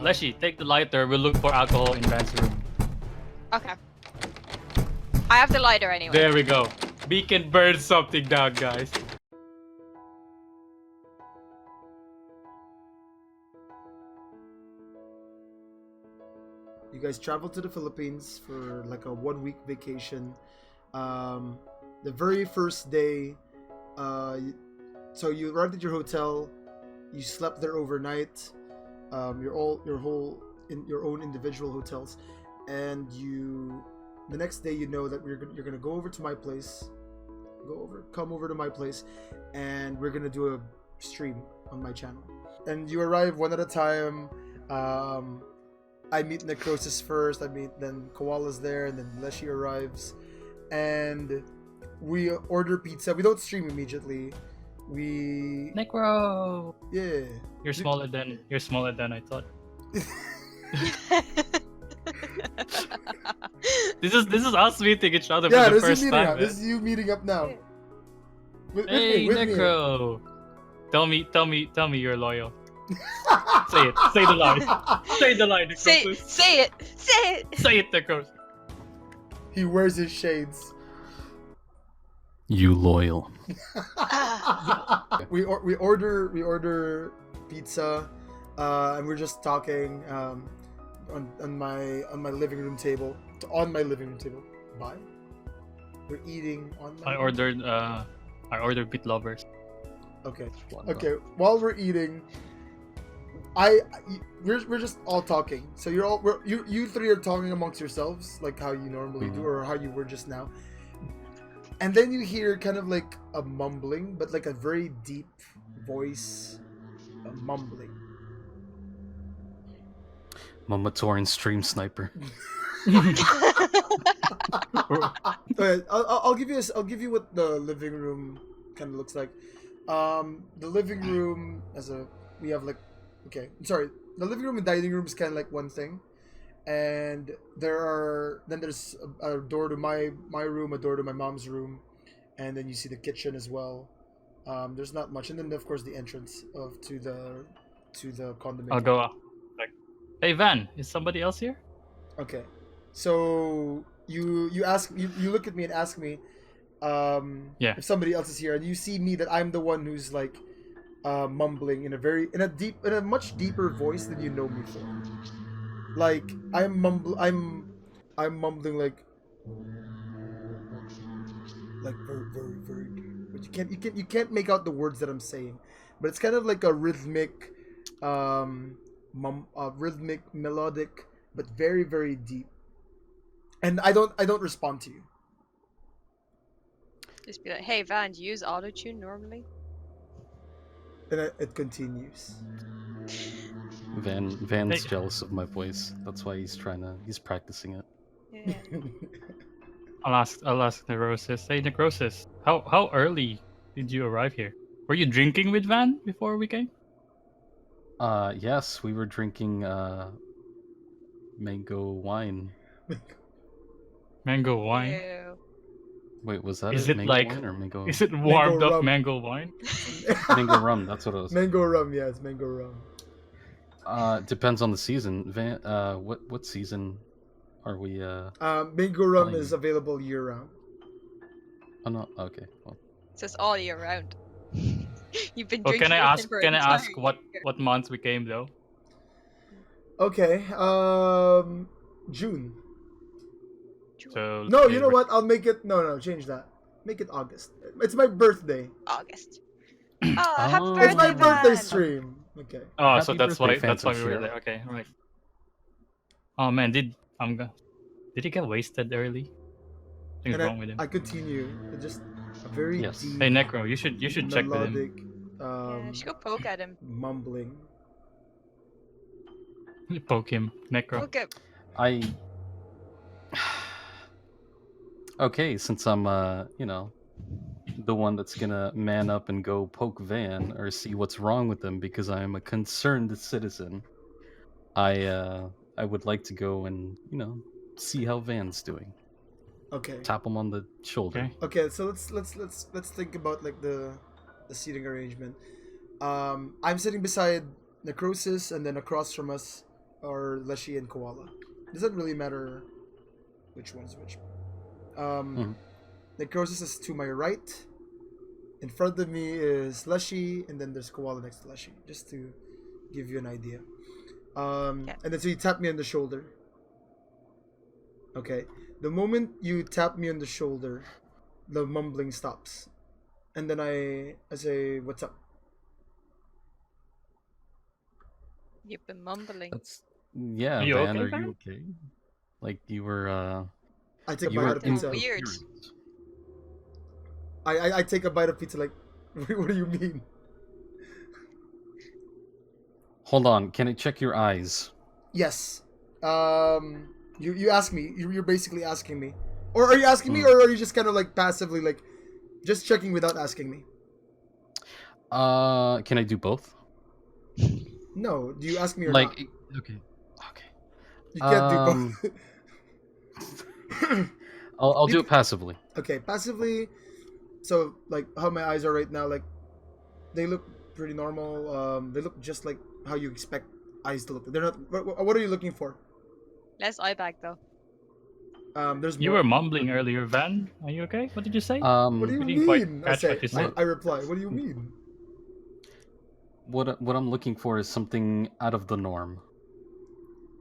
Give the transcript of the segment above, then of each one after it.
Leshy, take the lighter. We'll look for alcohol in Van's room. Okay. I have the lighter anyway. There we go. We can burn something down, guys. You guys traveled to the Philippines for like a 1-week vacation. The very first day, so you arrived at your hotel. You slept there overnight. You're whole in your own individual hotels, and the next day you know that you're gonna go over to my place. Come over to my place, and we're gonna do a stream on my channel. And you arrive one at a time. I meet Necrosis first. Then Koala's there, and then Leshy arrives, and we order pizza. We don't stream immediately. We Necro. yeah. You're smaller than I thought. This is us meeting each other Yeah, for the this is first meeting time. up. This is you meeting up now. Hey, with me. Necro. Tell me you're loyal. Say it. Say the line. Say the line, Necrosis. Say it. Say it. Say it, Necrosis. He wears his shades. You loyal. we order pizza, and we're just talking on my living room table. Bye. We're eating on. I ordered Beat Lovers. Okay. Okay. While we're eating, we're just all talking. So you three are talking amongst yourselves like how you normally do, or how you were just now. And then you hear kind of like a mumbling, but like a very deep voice, mumbling. VanTooren stream sniper. Okay, I'll give you what the living room kind of looks like. The living room we have like, okay, sorry, the living room and dining room is kind of like one thing, and there's a door to my room, a door to my mom's room, and then you see the kitchen as well. There's not much, and then of course the entrance to the condominium. I'll go. Hey Van, is somebody else here? Okay, so you look at me and ask me if somebody else is here, and you see me that I'm the one who's like mumbling in a much deeper voice than you know me for. Like I'm mumbling like very very very deep. But you can't make out the words that I'm saying, but it's kind of like a rhythmic rhythmic melodic, but very very deep. And I don't respond to you. Just be like, hey Van, do you use autotune normally? And it continues. Van's jealous of my voice. That's why he's practicing it. Yeah. I'll ask Necrosis. Hey Necrosis, how early did you arrive here? Were you drinking with Van before we came? Yes, we were drinking mango wine. Mango wine? Ew. Wait, was that Is it? it Mango like wine or mango? Is it warmed Mango up rum. mango wine? Mango rum. That's what it was. Mango rum, yes, mango rum. Depends on the season. Van, what season are we? Mango rum playing? is available year round. Oh no. Okay. Well, It's just all year round. You've been Oh, drinking. can I it ask? for Can I entire ask what year. month we came though? Okay, June. So No, you know what? I'll make it. No, change that. Make it August. It's my birthday. August. Oh, happy Oh. birthday, It's my birthday Van. stream. Okay. Oh, so Happy that's why birthday, we Phantom were Share. there. Okay, all right. Oh man, did he get wasted early? Something's And wrong with him. I continue. It's just a very Yes. deep, Hey Necro, you should check with him. melodic, Yeah, you should go poke at him. mumbling. Poke him, Necro. Poke him. Okay, since I'm the one that's gonna man up and go poke Van or see what's wrong with him because I am a concerned citizen, I would like to go and see how Van's doing. Okay. Tap him on the shoulder. Okay. Okay, so let's think about like the seating arrangement. I'm sitting beside Necrosis, and then across from us or Leshy and Koala. Doesn't really matter which one's which. Necrosis is to my right. In front of me is Leshy, and then there's Koala next to Leshy, just to give you an idea. And then so you tap me on the shoulder. Okay. The moment you tap me on the shoulder, the mumbling stops. And then I say, "What's up?" You've been mumbling. That's yeah, Are you Van. okay, Are Van? you okay? Like you were I take a you bite were out of pizza. Weird. incoherent. I take a bite of pizza like, what do you mean? Hold on, can I check your eyes? Yes. You ask me. You're basically asking me. Or are you asking me, or are you just kind of like passively like, just checking without asking me? Can I do both? No. Do you ask me or Like, not? okay. You can't do um, both. I'll do it passively. Okay, passively. So like how my eyes are right now, like they look pretty normal. They look just like how you expect eyes to look. They're not. What are you looking for? Less eye bag though. There's You more. were mumbling earlier, Van. Are you okay? What did you say? What do you we didn't quite mean? catch what you said. I reply. What do you mean? What I'm looking for is something out of the norm.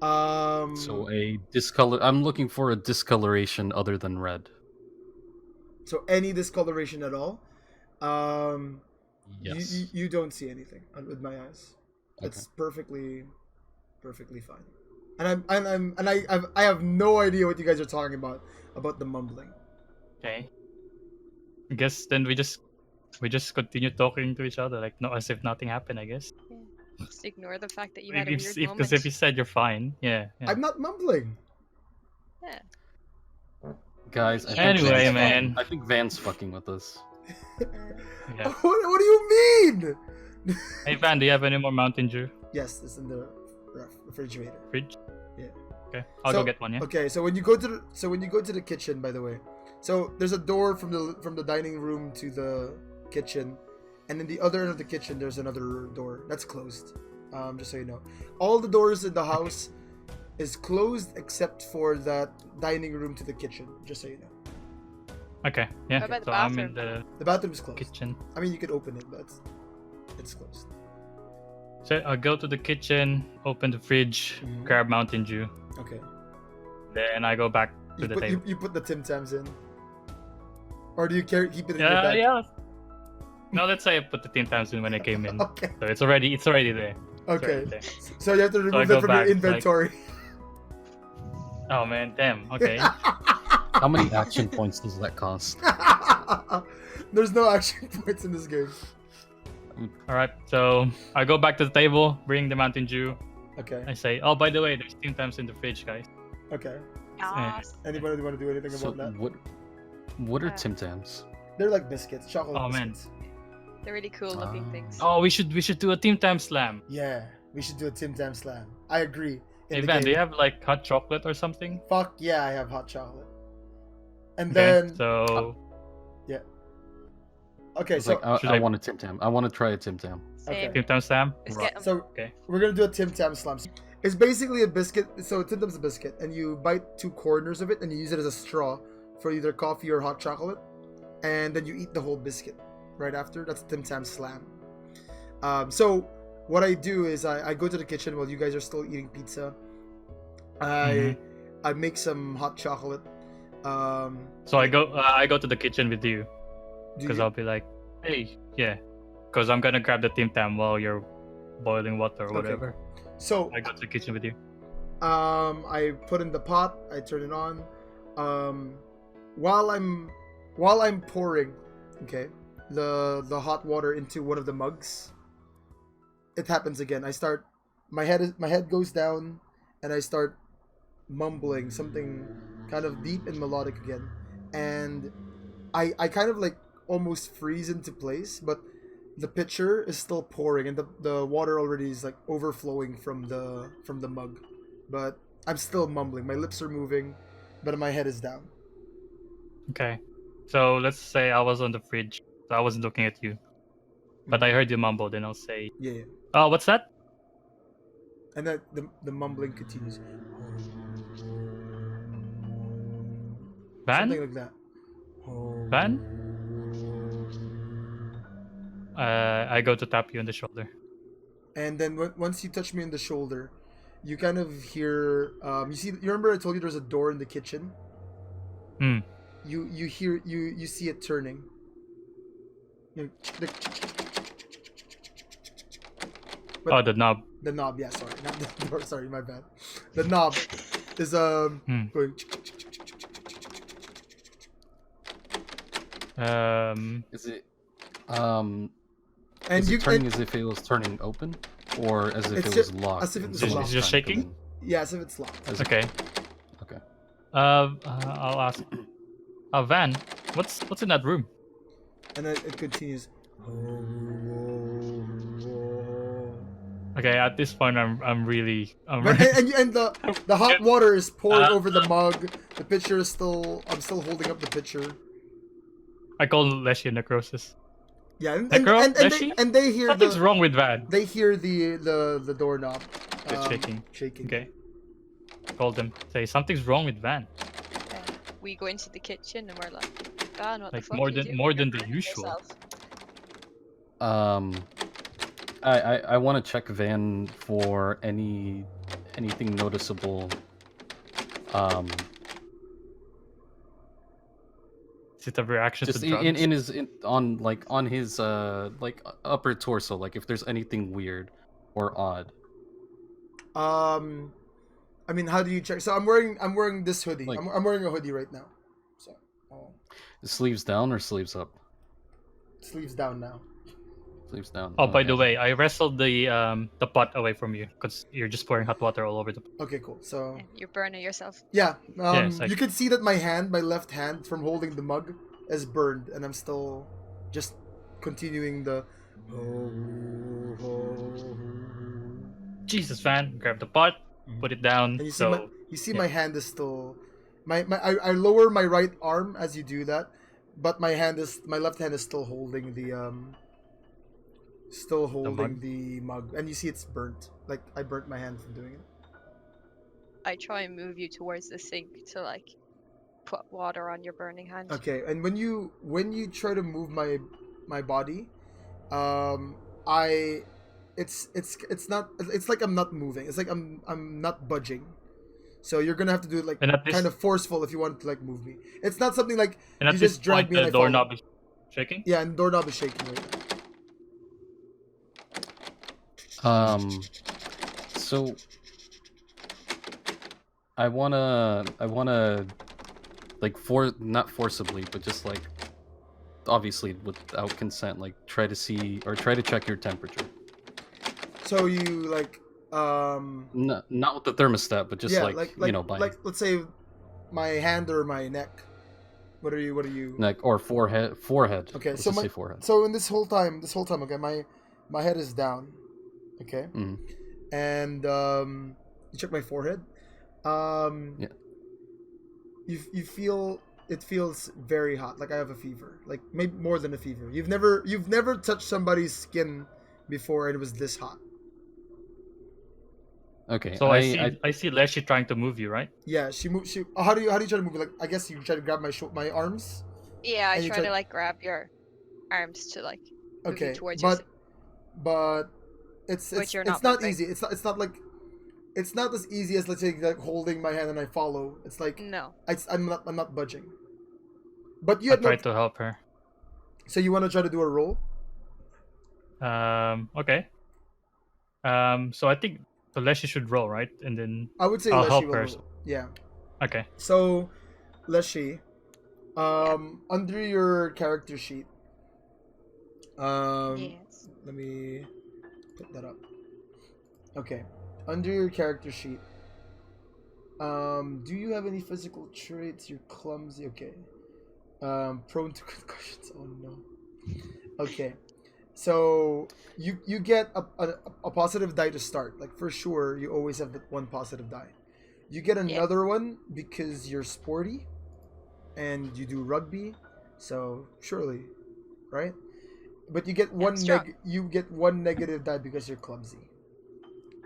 So a discolor. I'm looking for a discoloration other than red. So any discoloration at all. Yes. You don't see anything with my eyes. Okay. It's perfectly fine. And I have no idea what you guys are talking about the mumbling. Okay. I guess then we just continue talking to each other like no, as if nothing happened. I guess. Just ignore the fact that you had a weird Because moment. if you said you're fine, yeah. I'm not mumbling. Yeah. Guys, I think Anyway, Van's man. I think Van's fucking with us. Yeah. What do you mean? Hey Van, do you have any more Mountain Dew Yes, it's in the refrigerator. fridge? Yeah. Okay, I'll So- go get one. Yeah. Okay, so when you go to the kitchen, by the way, so there's a door from the dining room to the kitchen, and then the other end of the kitchen there's another door that's closed. Just so you know, all the doors in the house is closed except for that dining room to the kitchen. Just so you know, Okay. Yeah. What about the So I'm in the the bathroom is closed. kitchen. I mean, you could open it, but it's closed. So I'll go to the kitchen, open the fridge, Mhm. grab Mountain Dew, Okay. then I go back to the table. You put the Tim Tams in, or do you keep it in your Yeah, bag? yeah. No, let's say I put the Tim Tams in when I came in, Okay. so it's already there. It's Okay. already there. So you have to I remove go it from back, your like- inventory. Oh man, damn. Okay. How many action points does that cost? There's no action points in this game. All right. So I go back to the table, bring the Mountain Dew. Okay. I say, oh, by the way, there's Tim Tams in the fridge, guys. Okay. Yes. Anybody want to do anything So about that? what are Uh, Tim Tams? They're like biscuits, chocolate Oh, man. biscuits. They're really cool looking things. Oh, we should do a Tim Tam slam. Yeah, we should do a Tim Tam slam. I agree. In Hey the Van, game. do you have like hot chocolate or something? Fuck yeah, I have hot chocolate. And Okay, then so okay, It's so like should I I- want a Tim Tam. I want to try a Tim Tam. Same. Tim Tam slam. Let's Right. get 'em. so Okay. we're gonna do a Tim Tam slam. It's basically a biscuit. So Tim Tam's a biscuit, and you bite two corners of it, and you use it as a straw for either coffee or hot chocolate, and then you eat the whole biscuit right after. That's Tim Tam slam. So what I do is I go to the kitchen while you guys are still eating pizza. I make some hot chocolate. So I go to the kitchen with you do because you- I'll be like, hey, yeah, because I'm gonna grab the Tim Tam while you're boiling water or Okay. whatever. so I go to the kitchen with you. I put in the pot. I turn it on. While I'm pouring, okay, the hot water into one of the mugs. It happens again. My head goes down, and I start mumbling something kind of deep and melodic again, and I kind of like almost freeze into place, but the pitcher is still pouring, and the water already is like overflowing from the mug, but I'm still mumbling. My lips are moving, but my head is down. Okay. So let's say I was on the fridge. So I wasn't looking at you, but I heard you mumble. Then I'll say, Yeah. oh, what's that? and then the mumbling continues. Van? Something like that. Van? I go to tap you on the shoulder. And then once you touch me on the shoulder, you kind of hear. You see. You remember I told you there's a door in the kitchen. Hmm. You hear you see it turning. But Oh, the knob. the knob, yeah, sorry, not the door. Sorry, my bad. The knob is going. Is it And is you it turning and, as if it was turning open, or as if It's it just- was locked? as if it and was someone locked. It's just trying to come shaking? yeah, as if it's locked. in? As- Okay. Okay. I'll ask. Van, what's in that room? And then it continues. Okay, at this point, I'm really. But, and the hot water is pouring Uh, over the mug. The pitcher is still. I'm still holding up the pitcher. I call Leshy xNekroses. Yeah, and Leshy? they hear Something's wrong with Van. They hear the doorknob. It's shaking. Shaking. Okay. Call them. Say something's wrong with Van. We go into the kitchen and we're like, Van, what Like the fuck more you than doing? more You're than the burning usual. yourself." I want to check Van for anything noticeable. Is it a reaction Just to drugs? in his on his like upper torso, like if there's anything weird or odd. I mean, how do you check? So I'm wearing this hoodie. Like- I'm wearing a hoodie right now. So, Sleeves down or sleeves up? sleeves down now. Sleeves down. Oh, by the okay. way, I wrestled the pot away from you because you're just pouring hot water all over the. Okay, cool. So Yeah, you're burning yourself. yeah, it's like- you can see that my left hand from holding the mug is burned, and I'm still just continuing the. Jesus, Van, grab the pot, put it down. And you see So my hand is still. I lower my right arm as you do that, but my left hand is still holding the mug, and you see it's burnt. Like I burnt my hand from doing it. I try and move you towards the sink to like put water on your burning hand. Okay, and when you try to move my body, it's like I'm not moving. It's like I'm not budging. So you're gonna have to do it like And at this- kind of forceful if you want to like move me. It's not something like and at you this just drag point, me and the I follow. doorknob is shaking. Yeah, and doorknob is shaking right now. So I wanna like not forcibly, but just like obviously without consent, like try to check your temperature. So you like Not with the thermostat, but just yeah, like you know, by like let's say my hand or my neck. What are you? neck or forehead. Okay, Let's so just say forehead. so in this whole time, okay, my head is down, okay, Mhm. and you check my forehead, Yeah. you feel it feels very hot, like I have a fever, like maybe more than a fever. You've never touched somebody's skin before and it was this hot. Okay. So I see Leshy trying to move you, right? Yeah, how do you try to move? Like I guess you try to grab my arms. Yeah, I And you try try- to like grab your arms to like move Okay, you towards but it's But you're it's not not moving. easy. It's not like it's not as easy as let's say like holding my hand and I follow. It's like No. I'm not budging. But you I had no, tried to help her. so you want to try to do a roll? Okay. So I think the Leshy should roll, right? And then I would say I'll Leshy help will her. roll. Yeah. Okay. So Leshy, under your character sheet, Yes. let me put that up. Okay, under your character sheet, do you have any physical traits? You're clumsy. Okay. Prone to concussions. Oh no. Okay. So you get a positive die to start. Like for sure, you always have that one positive die. You get another one because you're sporty, and you do rugby. So surely, right? But you get one strong. negative die because you're clumsy.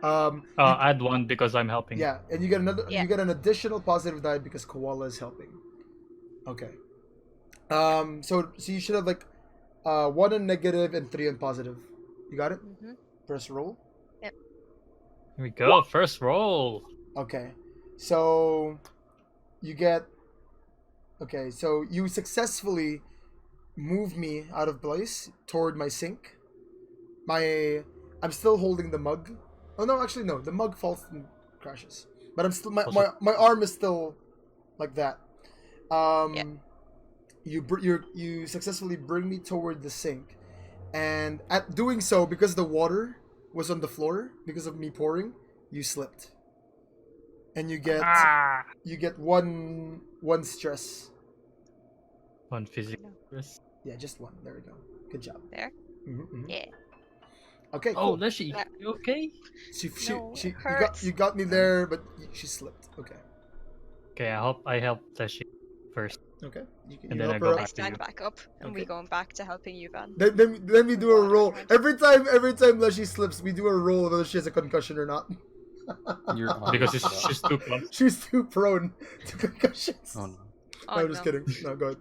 Add 1 because I'm helping. Yeah, and you get another. Yeah. You get an additional positive die because Koala is helping. Okay. So you should have like 1 on negative and 3 on positive. You got it? Mm-hmm. Press roll. Here we go. First roll. Okay. So you get. Okay, so you successfully move me out of place toward my sink. I'm still holding the mug. Oh no, actually no. The mug falls and crashes. But I'm still my arm is still like that. Yeah. You successfully bring me toward the sink, and at doing so, because the water was on the floor because of me pouring, you slipped, and you get one stress. 1 physical stress. Yeah, just one. There we go. Good job. There. Mm-hmm. Yeah. Okay, Oh, cool. Leshy, Yeah. you okay? No, it You hurts. got me there, but she slipped. Okay. Okay, I help Leshy first. Okay. And You then help I her go up. I back to stand you. back up, and Okay. we going back to helping you, Van. Let me do a Water roll. around. Every time Leshy slips, we do a roll whether she has a concussion or not. You're on Because it. she's too close. She's too prone to concussions. Oh no. Oh, No, I'm just no. kidding. No, go ahead.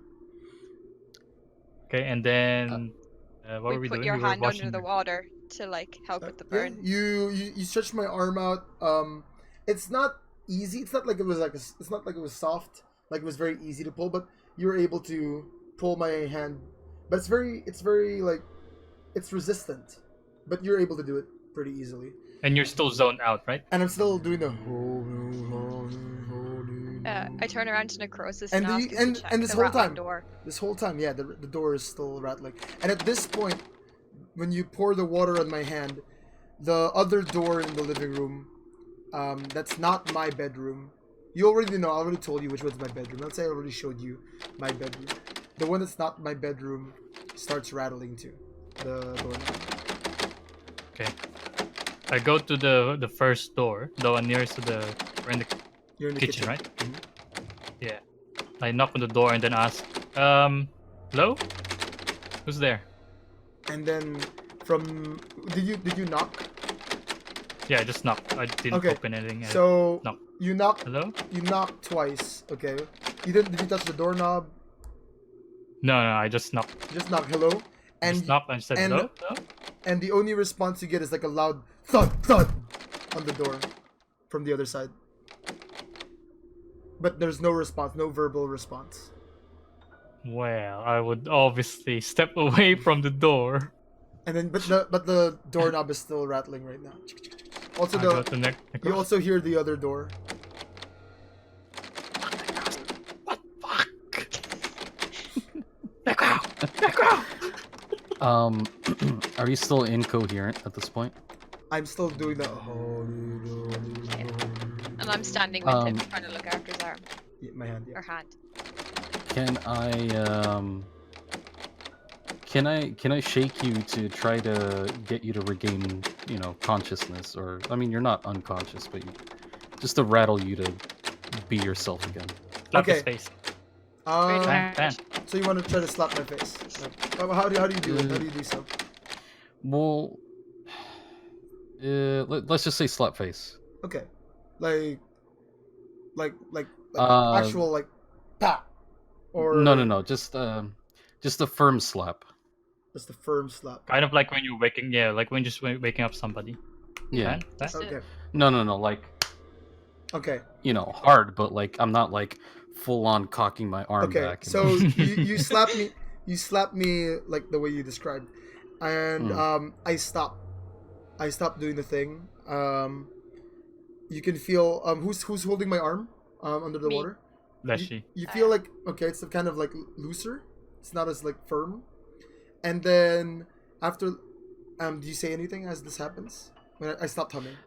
Okay, and then what were We we put doing? your We were hand under washing the water to like help with the Yeah, burn. you stretch my arm out. It's not easy. It's not like it was it's not like it was soft. Like it was very easy to pull, but you were able to pull my hand. But it's very like it's resistant, but you're able to do it pretty easily. And you're still zoned out, right? And I'm still doing the. I turn around to Necrosis And and ask him to check this the whole rattling time, door. yeah, the door is still rattling. And at this point, when you pour the water on my hand, the other door in the living room, that's not my bedroom. You already know. I already told you which one's my bedroom. Let's say I already showed you my bedroom. The one that's not my bedroom starts rattling too. The door. Okay. I go to the first door, the one nearest to we're in the You're in the kitchen, right? Mhm. Yeah. I knock on the door and then ask, hello? Who's there? And then from did you knock? Yeah, I just knocked. I didn't Okay, open anything. So knock. you knock. Hello? You knocked twice. Okay. You didn't. Did you touch the doorknob? No, I just knocked. You just knock hello. And Just knocked and said and- hello? Hello? and the only response you get is like a loud thud thud on the door from the other side. But there's no response, no verbal response. Well, I would obviously step away from the door. And then but the doorknob is still rattling right now. Also I go the to you also hear the other door. What fuck? Necro! Are you still incoherent at this point? I'm still doing the And I'm standing with him, Um, trying to look after his arm Yeah, my hand, yeah. or hand. Can I shake you to try to get you to regain, consciousness, or I mean, you're not unconscious, but just to rattle you to be yourself again. Slap his Okay. face. Really Bam, bam. So you want to try to slap my face? Like, how do you do it? How do you do so? Well, let's just say slap face. Okay, like Uh, actual like, pa, or No, just a firm slap. just a firm slap. Kind of like when you're like when just waking up somebody. Yeah. Bam, bam. Just Okay, No, like, okay, hard, but like I'm not like full on cocking my arm okay. back. So you slap me, like the way you described, and I stop doing the thing. You can feel who's holding my arm under the Me. water. Leshy. You feel like okay, it's kind of like looser. It's not as like firm. And then after, do you say anything as this happens? When I stopped humming.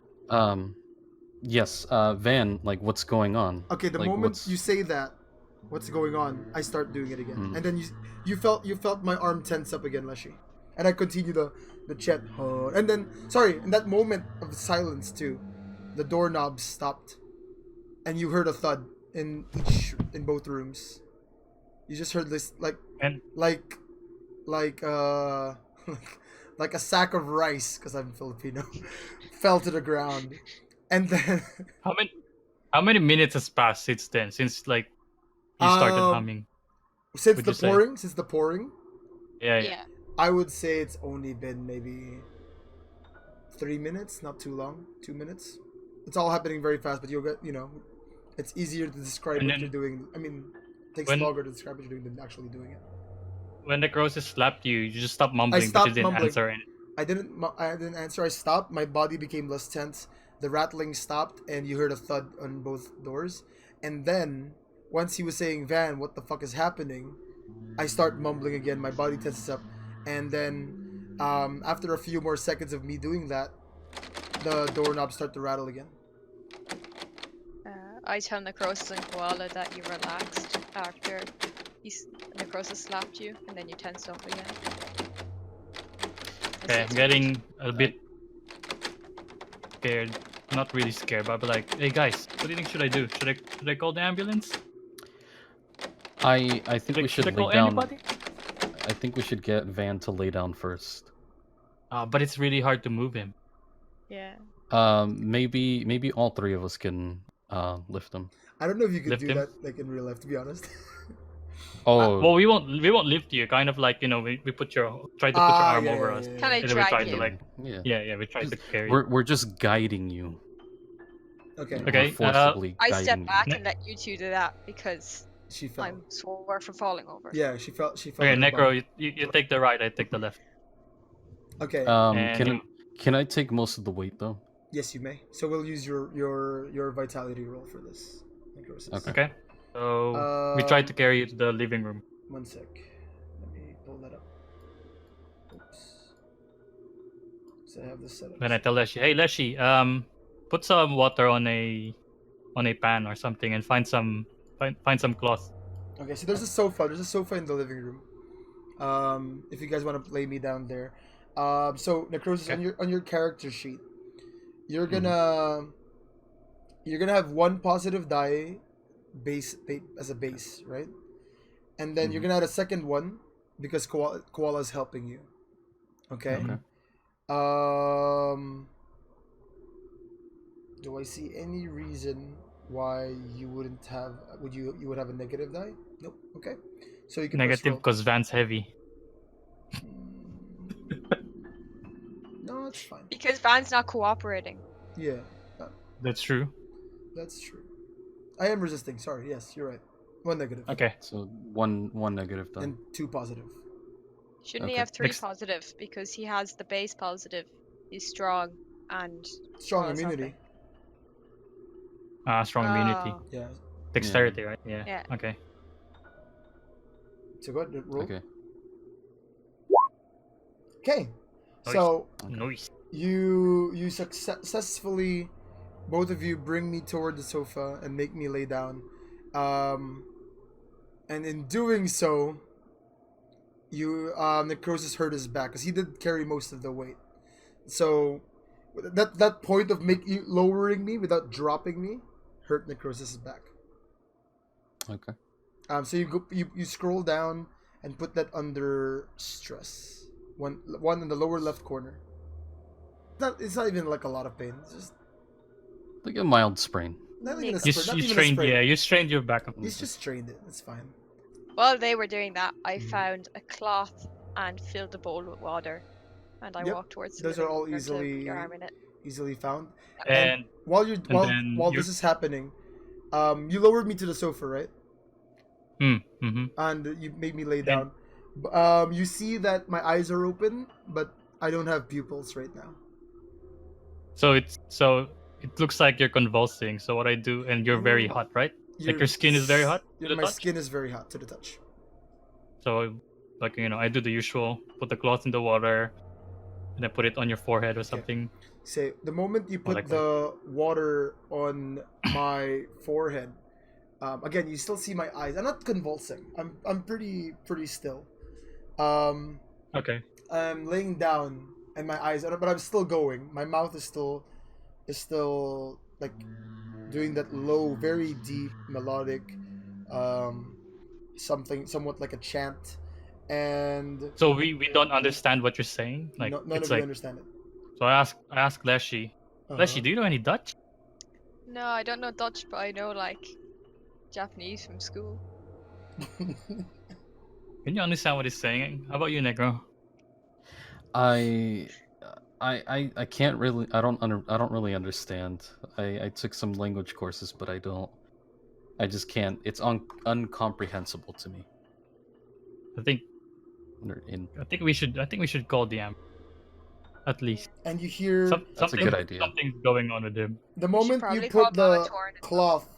Yes, Van, like, what's going on? Okay, the Like, moment what's- you say that, what's going on? I start doing it again, Mm. and then you felt my arm tense up again, Leshy, and I continue the chat. And then sorry, in that moment of silence too, the doorknob stopped, and you heard a thud in both rooms. You just heard this like And like like a sack of rice, because I'm Filipino, fell to the ground, and then How many minutes has passed since then? Since like you started humming? since Would the you say? pouring, since the pouring, Yeah, Yeah. I would say it's only been maybe 3 minutes, not too long, 2 minutes. It's all happening very fast, but you'll get, it's easier to describe And what you're then doing. I mean, it takes when longer to describe what you're doing than actually doing it. when Necrosis slapped you, you just stopped I mumbling, but you stopped didn't mumbling. answer. And I didn't answer. I stopped. My body became less tense. The rattling stopped, and you heard a thud on both doors. And then, once he was saying, "Van, what the fuck is happening?" I start mumbling again. My body tenses up, and then, after a few more seconds of me doing that, the doorknobs start to rattle again. I tell Necrosis and Koala that you relaxed after Necrosis slapped you, and then you tensed up again. okay, I'm getting a bit scared. Not really scared, but I'll be like, hey guys, what do you think should I do? Should I call the ambulance? I think we Should I should call lay down. anybody? I think we should get Van to lay down first. But it's really hard to move him. Yeah. Maybe all three of us can lift him. I don't know if you could Lift do him? that like in real life, to be honest. Oh, Well, we won't lift you. Kind of like we put try to put your arm over us, Can I and then we drag try you? to like yeah. we try to carry. We're just guiding you. Okay. Okay, We're forcibly I guiding step you. back and let you two do that because She fell. I'm sore for falling over. Yeah, she fell. She fell. Okay, on her Necro, bum. you take the right, I take the left. Okay. And Can I take most of the weight though? Yes, you may. So we'll use your vitality roll for this. Necrosis. Okay. So we try to carry you to the living room. 1 sec. Let me pull that up. Oops. So I have this set up. Then I tell Leshy, hey Leshy, put some water on a pan or something, and find some cloth. Okay, so there's a sofa. There's a sofa in the living room. If you guys want to lay me down there. So Necrosis, Okay. on your character sheet, you're gonna have one positive die as a base, right? And then you're gonna add a second one because Koala is helping you. Okay. Okay. Do I see any reason why you wouldn't have? You would have a negative die? Nope. Okay. So you can press Negative roll. because Van's heavy. No, it's fine. Because Van's not cooperating. Yeah, That's true. that's true. I am resisting. Sorry. Yes, you're right. One negative Okay. So one negative done. and 2 positive. Shouldn't he Okay. have 3 Next- positive? Because he has the base positive. He's strong and Strong Koala's immunity. helping. Strong immunity. Oh, Yeah. Dexterity, right? Yeah. Yeah. Okay. So go ahead. Roll. Okay. Okay. Nice. So Nice. you successfully, both of you, bring me toward the sofa and make me lay down. And in doing so, you Necrosis hurt his back because he did carry most of the weight. So that point of lowering me without dropping me hurt Necrosis' back. Okay. So you scroll down and put that under stress. One in the lower left corner. It's not even like a lot of pain. It's just Like a mild sprain. not even a You, sprain. Not you even a strained, sprain. yeah. You strained your back. He's just strained it. It's fine. While they were doing that, I Mhm. found a cloth and filled the bowl with water. And I Yep, walked towards the those are living all room to put easily- your arm in it. Easily found. And While then this is happening, you lowered me to the sofa, right? And you made me lay down. You see that my eyes are open, but I don't have pupils right now. so it looks like you're convulsing. So what I do, and you're very hot, right? Like your skin is very hot to the My touch? skin is very hot to the touch. So, like I do the usual: put the cloth in the water, and then put it on your forehead or something. Say the moment you put like the water on my forehead, again you still see my eyes. I'm not convulsing. I'm pretty still. Okay. I'm laying down and my eyes, but I'm still going. My mouth is still like doing that low, very deep melodic, something somewhat like a chant, and So we don't understand what you're saying. Like none it's of you like understand it. so. I asked Leshy. Leshy, do you know any Dutch? No, I don't know Dutch, but I know like Japanese from school. Can you understand what he's saying? How about you, Negro? I I can't really I don't really understand. I took some language courses, but I just can't. It's uncomprehensible to me. I think In I think we should call the amp at least. And you hear That's a good the, idea. Something's going on with him. the We should moment you probably call put the VanTooren as well. cloth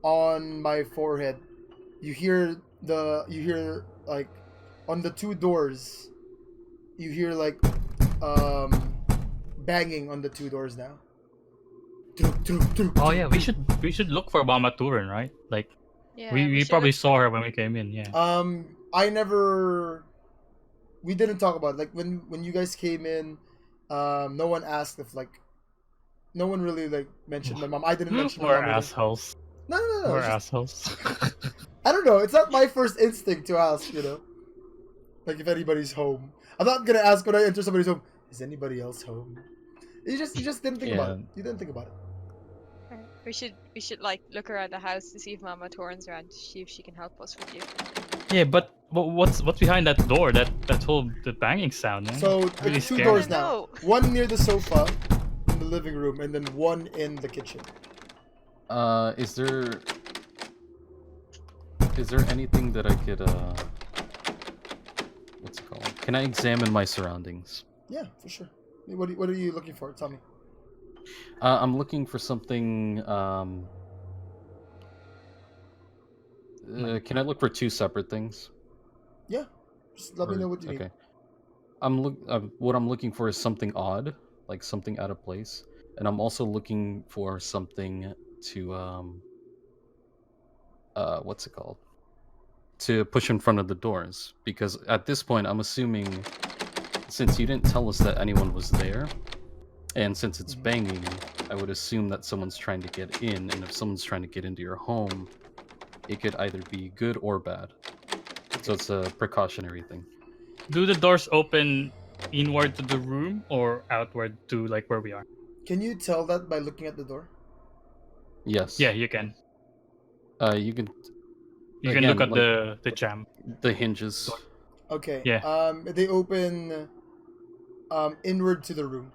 on my forehead, you hear like on the two doors, you hear like banging on the two doors now. Oh yeah, we should look for VanTooren, right? Like Yeah, we should probably look- saw her when we came in. Yeah. We didn't talk about it. Like when you guys came in, no one asked if like, no one really like mentioned my mom. I didn't mention my We're mom either. assholes. No. We're it's just- assholes. I don't know. It's not my first instinct to ask. Like if anybody's home. I'm not gonna ask when I enter somebody's home. Is anybody else home? You just didn't think about it. Yeah. You didn't think about it. Alright, we should like look around the house to see if Mama Torrens around, to see if she can help us with you. Yeah, but what's behind that door? That whole the banging sound. Man. So Really there's two scary. doors I now. know. One near the sofa in the living room, and then one in the kitchen. Is there anything that I could what's it called? Can I examine my surroundings? Yeah, for sure. What are you looking for? Tell me. I'm looking for something. Can I look for two separate things? Yeah, just let me Or- know what you need. okay. What I'm looking for is something odd, like something out of place, and I'm also looking for something to what's it called? To push in front of the doors, because at this point I'm assuming, since you didn't tell us that anyone was there, and since it's Mhm. banging, I would assume that someone's trying to get in, and if someone's trying to get into your home, it could either be good or bad. So it's a precautionary thing. Do the doors open inward to the room or outward to like where we are? Can you tell that by looking at the door? Yes. Yeah, you can. You can You can Again, look at like- the jam. the hinges. Okay. Yeah. They open inward to the room.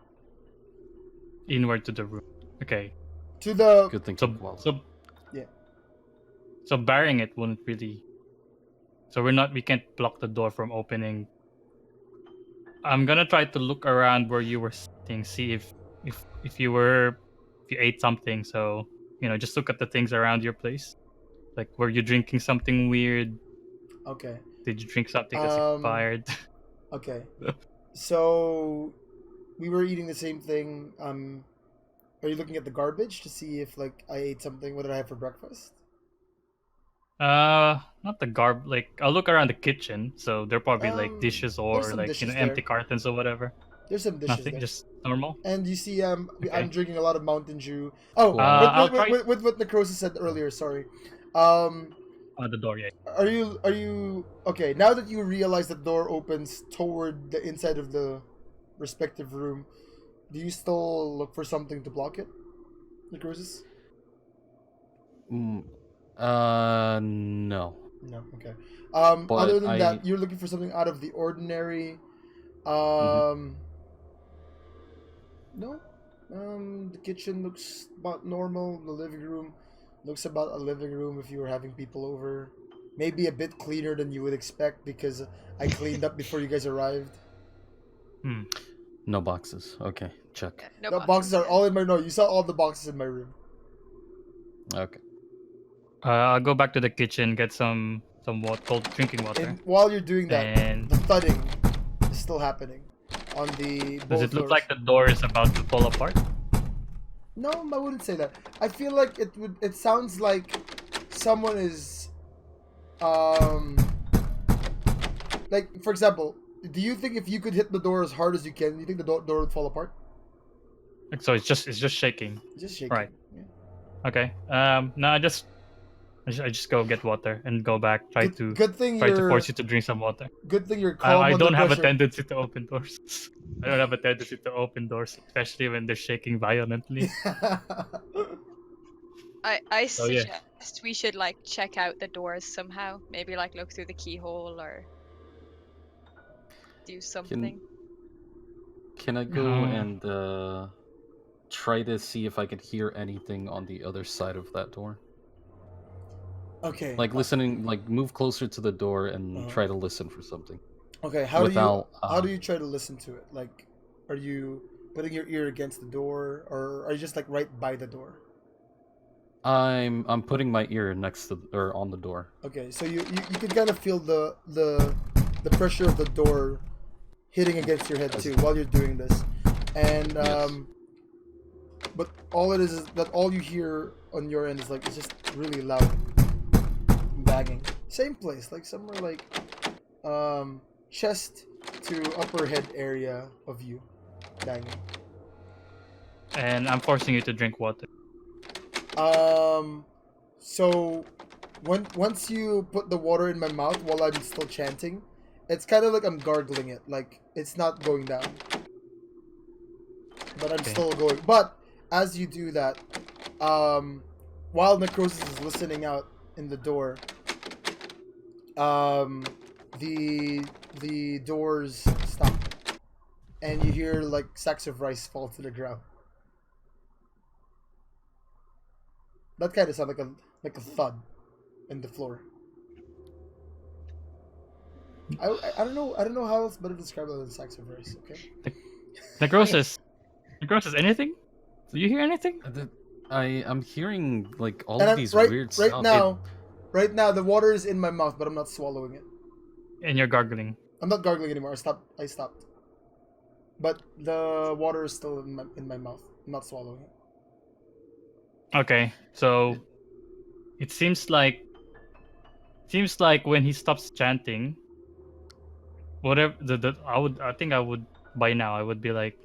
Inward to the room. Okay. To the Good thing. So Well, so Yeah. So barring it wouldn't really. So we can't block the door from opening. I'm gonna try to look around where you were sitting, see if you ate something. So just look at the things around your place. Like, were you drinking something weird? Okay. Did you drink something that's Um, expired? Okay. So we were eating the same thing. Are you looking at the garbage to see if like I ate something? What did I have for breakfast? Not the Like, I'll look around the kitchen. So there are probably like dishes or some like dishes empty there. cartons or whatever. There's some dishes Nothing, there. just normal. And you see, I'm Okay. drinking a lot of Mountain Dew. Oh, Cool. I'll try- with what Necrosis said earlier. Sorry. The door, yeah. Are you okay? Now that you realize the door opens toward the inside of the respective room, do you still look for something to block it, Necrosis? no. No. Okay. But Other than I- that, you're looking for something out of the ordinary. No. The kitchen looks about normal. The living room looks about a living room if you were having people over. Maybe a bit cleaner than you would expect because I cleaned up before you guys arrived. No boxes. Okay, check. Yeah, The boxes are all in my. No, you saw all the boxes in my room. Okay. I'll go back to the kitchen, get some cold drinking water. And while you're doing that, And the thudding is still happening on the. does it both look doors. like the door is about to fall apart? No, I wouldn't say that. I feel like it would. It sounds like someone is, like for example, do you think if you could hit the door as hard as you can, you think the door would fall apart? So it's just shaking. Just shake. Right. Yeah. Okay. No, I just I just go get water and go back. Try to Good thing try to you're. force you to drink some water. Good thing you're calm I under don't have a pressure. tendency to open doors. I don't have a tendency to open doors, especially when they're shaking violently. I So yeah. suggest we should like check out the doors somehow. Maybe like look through the keyhole or do something. Can I go and try to see if I can hear anything on the other side of that door? Okay. Like listening, like move closer to the door and try to listen for something. Okay, how without, do you try to listen to it? Like, are you putting your ear against the door, or are you just like right by the door? I'm putting my ear next to or on the door. Okay, so you can kind of feel the pressure of the door hitting against your head too while you're doing this, and Yes. but all it is that all you hear on your end is like it's just really loud banging. Same place, like somewhere like chest to upper head area of you banging. And I'm forcing you to drink water. So once you put the water in my mouth while I'm still chanting, it's kind of like I'm gargling it. Like it's not going down, but I'm still going. But as you do that, while Necrosis is listening out in the door, the doors stop, and you hear like sacks of rice fall to the ground. That kind of sounds like a thud in the floor. I don't know how else better to describe it than sacks of rice. Okay. Necrosis, anything? Do you hear anything? I'm hearing like all And of these weird sounds. Right now the water is in my mouth, but I'm not swallowing it. And you're gargling. I'm not gargling anymore. I stopped. But the water is still in my mouth. I'm not swallowing it. Okay, so it seems like when he stops chanting, whatever I think I would by now I would be like,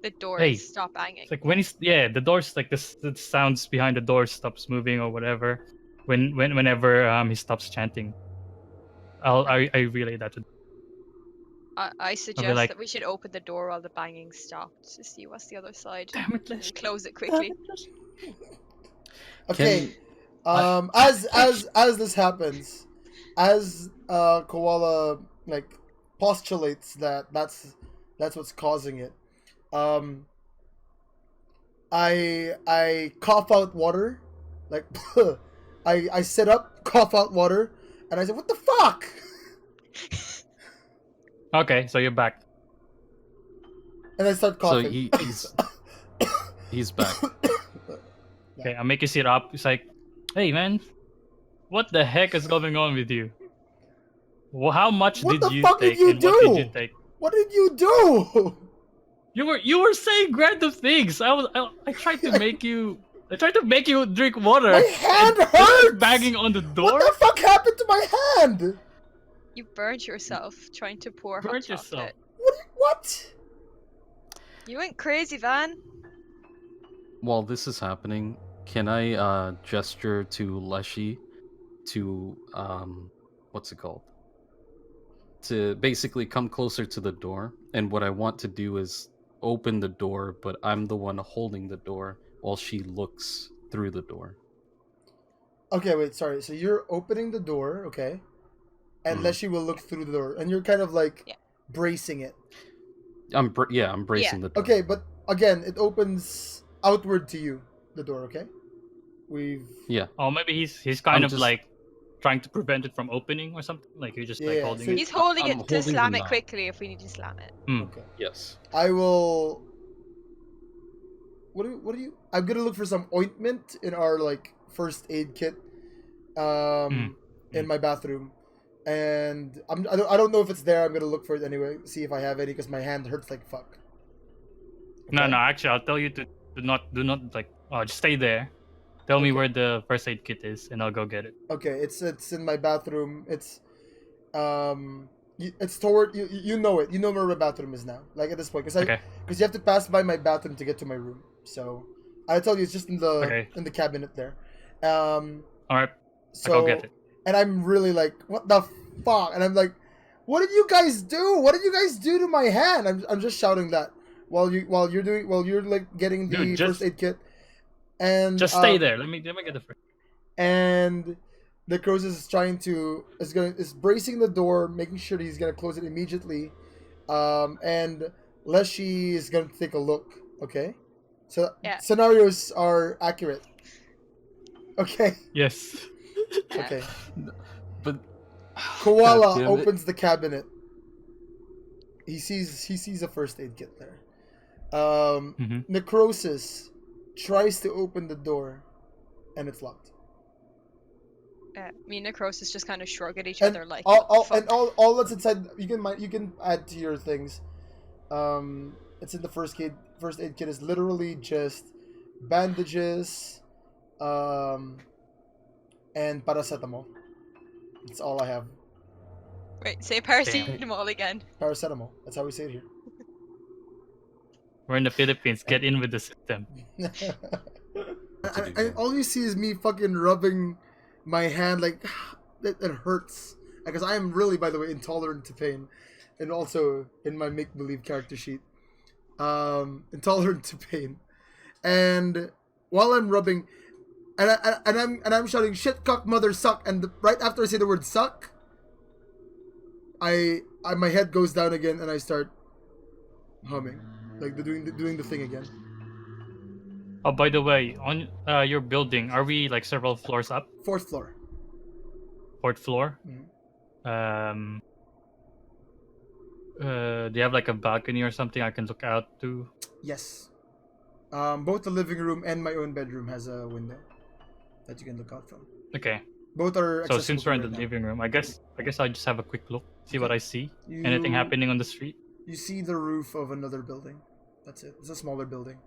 The doors hey, stop banging. it's like when the doors like the sounds behind the door stops moving or whatever. Whenever he stops chanting, I relay that to. I suggest like- that we should open the door while the banging stops to see what's the other side. Damn it, And Lish. close it quickly. Okay. As this happens, as Koala like postulates that that's what's causing it. I cough out water, like I sit up, cough out water, and I say, "What the fuck?" Okay, so you're back. And I start So coughing. he's back. Okay, I'll make you sit up. It's like, hey man, what the heck is going on with you? Well, how much What did the you fuck take did you and what did you do? take? What did you do? You were saying random things. I tried to make you drink water. My hand and you're hurts! banging on the door. What the fuck happened to my hand? You burned yourself trying to pour Burnt hot yourself. chocolate. What? You went crazy, Van. While this is happening, can I gesture to Leshy to what's it called? To basically come closer to the door, and what I want to do is open the door, but I'm the one holding the door while she looks through the door. Okay, wait, sorry. So you're opening the door, okay? And Mhm. Leshy will look through the door, and you're kind of like bracing it. I'm bracing the door. Okay, but again, it opens outward to you, the door, okay? Oh, maybe he's kind I'm of just- like trying to prevent it from opening or something. Like you're just like Yeah, holding so it. He's holding I'm it to holding slam the it knob. quickly if we need to slam it. Okay. Yes. I will. What do you? I'm gonna look for some ointment in our like first aid kit, in my bathroom, and I don't know if it's there. I'm gonna look for it anyway, see if I have any, because my hand hurts like fuck. No, Okay? actually, I'll tell you to do not like just stay there. Tell me where the first aid kit is, and I'll go get it. Okay, it's in my bathroom. It's it's toward you. You know it. You know where my bathroom is now. Like at this point, because you have to pass by my bathroom to get to my room. So I tell you, it's just in the Okay. in the cabinet there. All right. Like, I'll So, get it. and I'm really like, what the fuck? And I'm like, what did you guys do? What did you guys do to my hand? I'm just shouting that while you're like getting the Dude, first aid kit, and Just stay there. Let me get the first. and the Necrosis is trying to is bracing the door, making sure that he's gonna close it immediately, and Leshy is gonna take a look. Okay, so Yeah. scenarios are accurate. Okay, Yes. Yeah. okay. But Koala God damn it. opens the cabinet. He sees a first aid kit there. Mhm. Necrosis tries to open the door, and it's locked. Me and Necrosis just kind of shrug at each And other like, and fuck. all that's inside, you can add to your things. It's in the first aid kit is literally just bandages, and paracetamol. That's all I have. Wait, say paracetamol again. Paracetamol. That's how we say it here. We're in the Philippines. Get in with the system. And all you see is me fucking rubbing my hand like it hurts because I am really, by the way, intolerant to pain, and also in my make believe character sheet, intolerant to pain, and while I'm rubbing, and I'm shouting shit cock mother suck, and right after I say the word suck, I my head goes down again and I start humming like doing the thing again. Oh, by the way, on your building, are we like several floors up? 4th floor. Fourth floor. Mhm. Do you have like a balcony or something I can look out to? Yes. Both the living room and my own bedroom has a window that you can look out from. Okay. Both are So accessible since we're in the right now. living room, I guess I'll just have a quick look, see what Okay. I see. Anything happening on the street? You see the roof of another building. That's it. It's a smaller building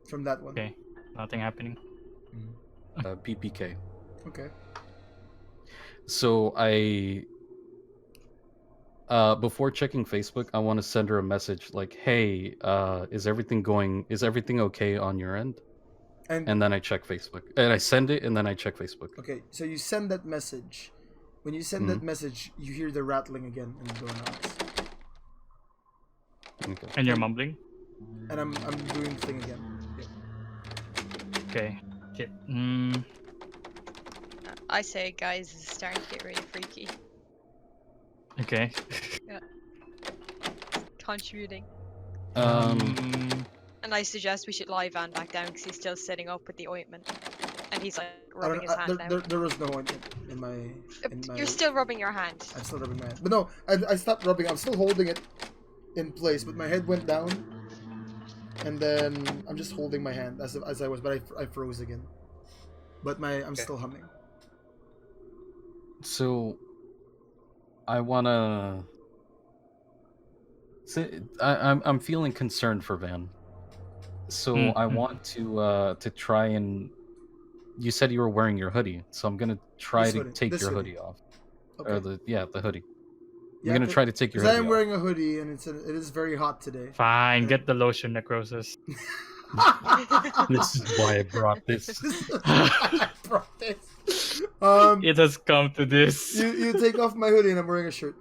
from that one. Okay. Nothing happening. PPK. Okay. So before checking Facebook, I want to send her a message like, "Hey, is everything okay on your end?" And then I check Facebook, and I send it, and then I check Facebook. Okay, so you send that message. When you send that message, you hear the rattling again in the door knobs. Okay. And you're mumbling? And I'm doing the thing again. Yep. Okay. Okay. I say, guys, this is starting to get really freaky. Okay. Contributing. Um, And I suggest we should lie Van back down because he's still sitting up with the ointment. And he's like I don't rubbing his hand now. there was no ointment in my. You're still rubbing your hand. I'm still rubbing my hand. But no, I stopped rubbing. I'm still holding it in place, but my head went down. And then I'm just holding my hand as I was, but I froze again. But I'm still humming. So I wanna. I'm feeling concerned for Van. So I want to try and. You said you were wearing your hoodie, so I'm gonna try This to hoodie. take This your hoodie. hoodie off. Okay. Or the hoodie. Yeah, I'm gonna try to take your because hoodie I am off. wearing a hoodie and it is very hot today. fine. Get the lotion, Necrosis. This is why I brought this. I brought this. It has come to this. You take off my hoodie and I'm wearing a shirt.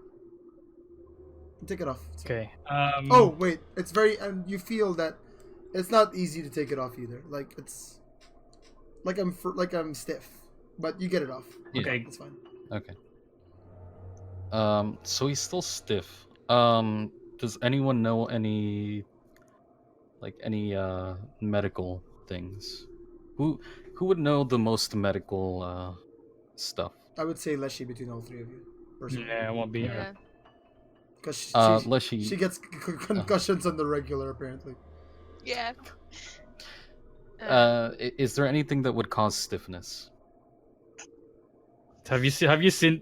Take it off. It's fine. Okay. Oh wait, it's very and you feel that it's not easy to take it off either. Like it's like I'm stiff, but you get it off. Yeah. Okay. It's fine. Okay. So he's still stiff. Does anyone know any medical things? Who would know the most medical stuff? I would say Leshy between all three of you, personally, Yeah, it won't be. Yeah. because Leshy. she gets concussions on the regular apparently. Yeah. Is there anything that would cause stiffness? Have you seen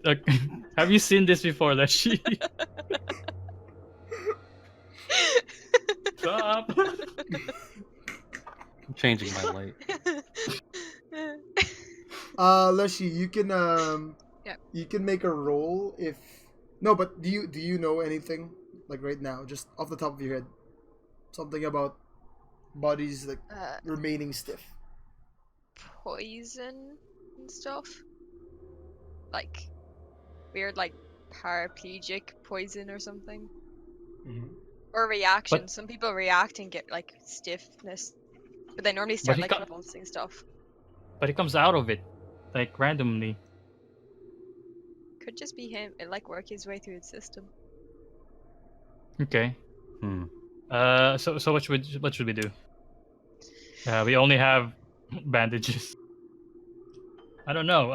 have you seen this before, Leshy? Stop. I'm changing my light. Leshy, you can Yep. you can make a roll if no, but do you know anything like right now, just off the top of your head, something about bodies like remaining stiff? Poison and stuff. like weird like paraplegic poison or something. Mhm. Or reaction. But- Some people react and get like stiffness. But they normally But start he like got- convulsing stuff. But he comes out of it, like randomly. Could just be him. It like work his way through the system. Okay. Hmm. So what should we do? We only have bandages. I don't know.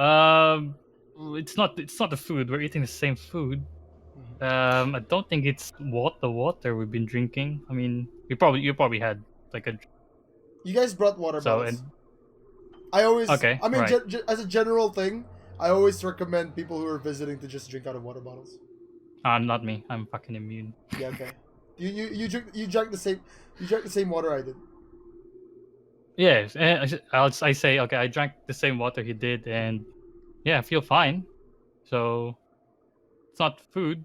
It's not the food. We're eating the same food. Mhm. I don't think it's the water we've been drinking. I mean, you probably had like a You guys brought water so bottles. and I always, Okay, I mean, right. as a general thing, I always recommend people who are visiting to just drink out of water bottles. not me. I'm fucking immune. Yeah, okay. You drank the same water I did. Yes, and I say okay. I drank the same water he did, and yeah, I feel fine. So it's not food.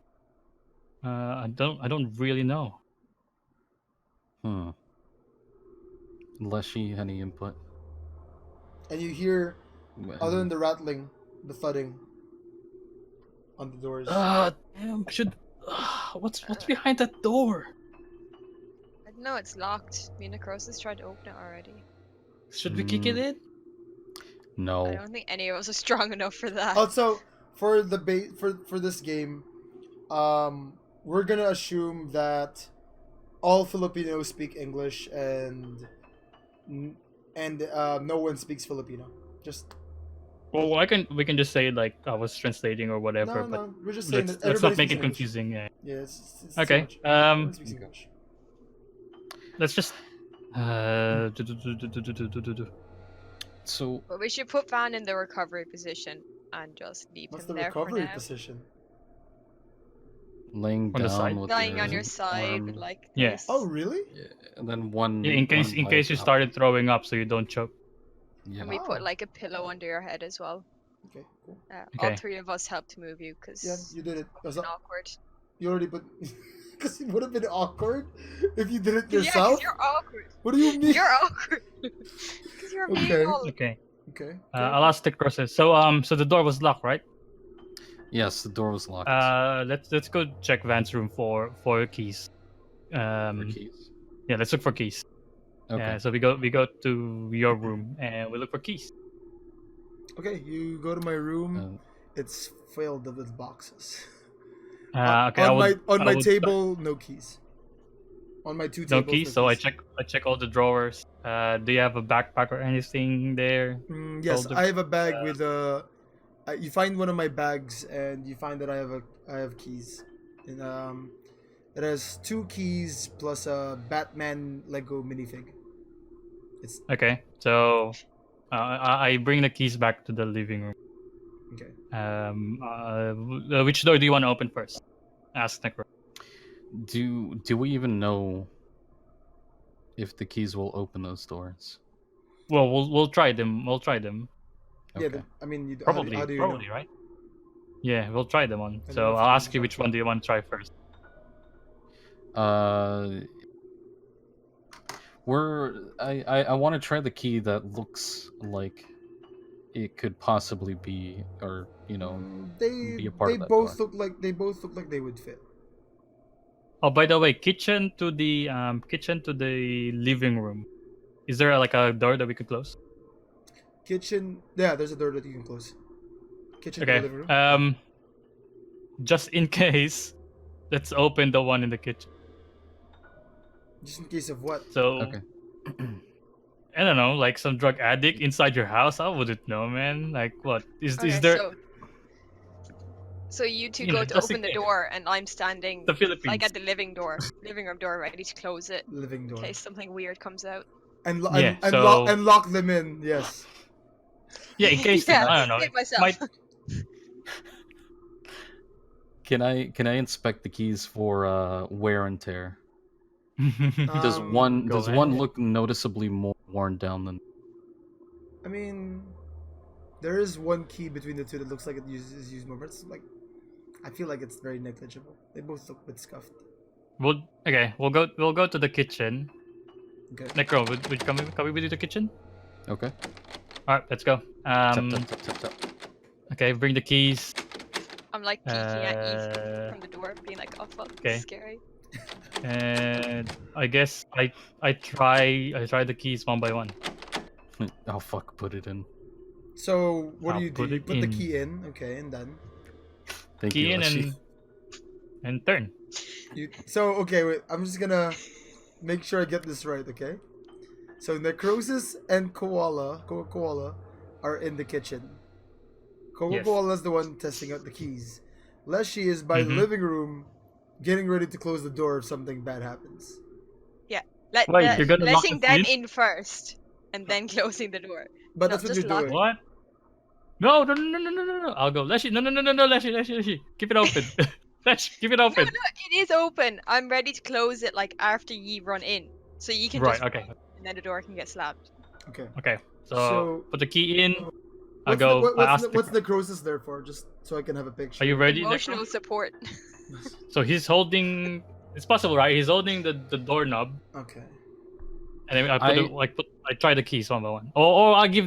I don't really know. Hmm. Leshy, any input? And you hear, Well, other than the rattling, the thudding on the doors. Damn. What's behind that door? I don't know, it's locked. Me and Necrosis tried to open it already. Should we kick it in? I No. don't think any of us are strong enough for that. Also, for the for this game, we're gonna assume that all Filipinos speak English and no one speaks Filipino. Just Well, we can just say like I was translating or whatever, no, but no. We're just saying let's that let's everybody not make speaks it English. confusing. Yeah. Yeah, it's Okay. too much. Everyone speaks Okay. English. Let's just do. So But we should put Van in the recovery position and just leave What's him the there for recovery now. position? laying On the down side? with Lying your on your side arm, like Yeah. this. Oh, really? yeah, and then one. Yeah, in case one you leg up. started throwing up, so you don't choke. Yeah. And we Oh. put like a pillow under your head as well. Okay, cool. All Okay. three of us help to move you because Yeah, you did it. it's awkward. You already put. Because it would have been awkward if you did it Yeah, 'cause yourself. you're awkward. What do you mean? You're awkward. Because you're Okay. being all Okay. Okay. I'll ask the process. So so the door was locked, right? Yes, the door was locked. Let's go check Van's room for keys. For keys. Yeah, let's look for keys. Okay. Yeah, so we go to your room and we look for keys. Okay, you go to my room. Uh, It's filled with boxes. Okay, I on my would- table, no keys. On my two No tables, keys, so I check all the drawers. Do you have a backpack or anything there? Yes, all the- I have a bag with you find one of my bags, and you find that I have keys, and it has 2 keys plus a Batman Lego minifig. It's Okay, so I bring the keys back to the living room. okay. Which door do you want to open first? Ask Necro. do we even know if the keys will open those doors? Well, we'll try them. We'll try them. Yeah, Okay. I mean, Probably, how do you probably, know? right? Yeah, we'll try them on. I don't know So if I'll you ask can you which one do you want to try first. I want to try the key that looks like it could possibly be, or be a part They of that both door. look like they would fit. Oh, by the way, kitchen to the living room. Is there like a door that we could close? Kitchen, yeah, there's a door that you can close. Kitchen to the Okay. living room. Just in case, let's open the one in the kitchen. Just in case of what? So Okay. I don't know, like some drug addict inside your house. I wouldn't know, man. Like what is Okay, there? So you two You go know, to just in open the case. door, and I'm standing The Philippines. like at the living room door, ready to close it Living in door. case something weird comes out. And Yeah, so- lock them in. Yes. Yeah, in case Yeah, I don't know. save it myself. might- Can I inspect the keys for wear and tear? Does one go one ahead. look noticeably more worn down than? I mean, there is one key between the two that looks like it is used more, but it's like, I feel like it's very negligible. They both look a bit scuffed. We'll go to the kitchen. Okay. Necro, would you come with you to the kitchen? Okay. All right, let's go. Tap, tap, tap, tap, tap. Okay, bring the keys. I'm like peeking at you Uh, from the door, being like, "Oh fuck, okay. this is scary." and I guess I try the keys one by one. Oh fuck! Put it in. So what do I'll you do? put You it put the in. key in, okay, and then Thank Key you, in Leshy. and turn. you. So okay, wait. I'm just gonna make sure I get this right, okay? So Necrosis and Koala are in the kitchen. Yes. Koala's the one testing out the keys. Leshy is by the Mhm. living room, getting ready to close the door if something bad happens. Wait, you're gonna lock Letting us them in? in first, and then closing the door. But No, that's what just you're lock doing. What? No, no. I'll go. Leshy, no. Leshy. Keep it open. Leshy, keep it No, open. it is open. I'm ready to close it like after ye run in, so you can Right. just Okay. run, and then the door can get slapped. Okay. Okay. So So put the key in. I what's go. I ask. what's Necrosis there for? Just so I can have a picture. Are you ready, Emotional Necro? support. So he's holding. It's possible, right? He's holding the doorknob, Okay. and then I try the keys one by one. Or I give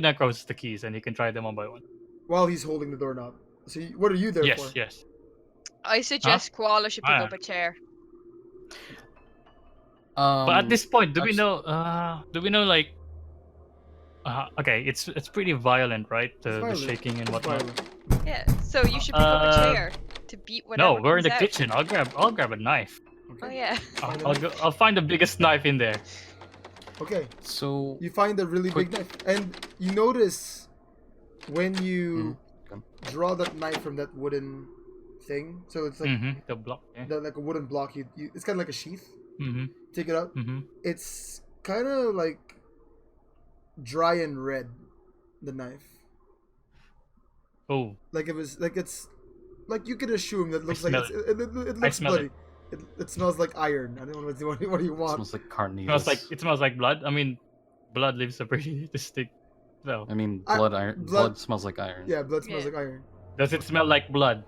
Necros the keys, and he can try them one by one. While he's holding the doorknob. So what are you there Yes. for? Yes. I suggest Koala should pick Ah. up a chair. But at this point, do we actu- know? Do we know like? Okay, it's pretty violent, right? It's The violent. shooting and It's whatnot. violent. Yeah, so you should pick up a chair to beat whatever. No, we're in the comes out. kitchen. I'll grab a knife. Okay. Oh yeah. Find a I'll knife. go. I'll find the biggest knife in there. Okay. So You find a really big knife, and you notice when you draw that knife from that wooden thing. So it's like The block. Yeah. like a wooden block. It's kind of like a sheath. Mm-hmm. Take it out. Mm-hmm. It's kind of like dry and red. The knife, Oh, like it was like it's like you can assume that looks like smell it looks smell bloody. It smells like iron. I don't know what do you want. smells like carnitas. it smells like blood. I mean, blood leaves a pretty distinct smell. I mean, I- blood. Blood smells like iron. Yeah, blood smells Yeah. like iron. Does it smell like blood?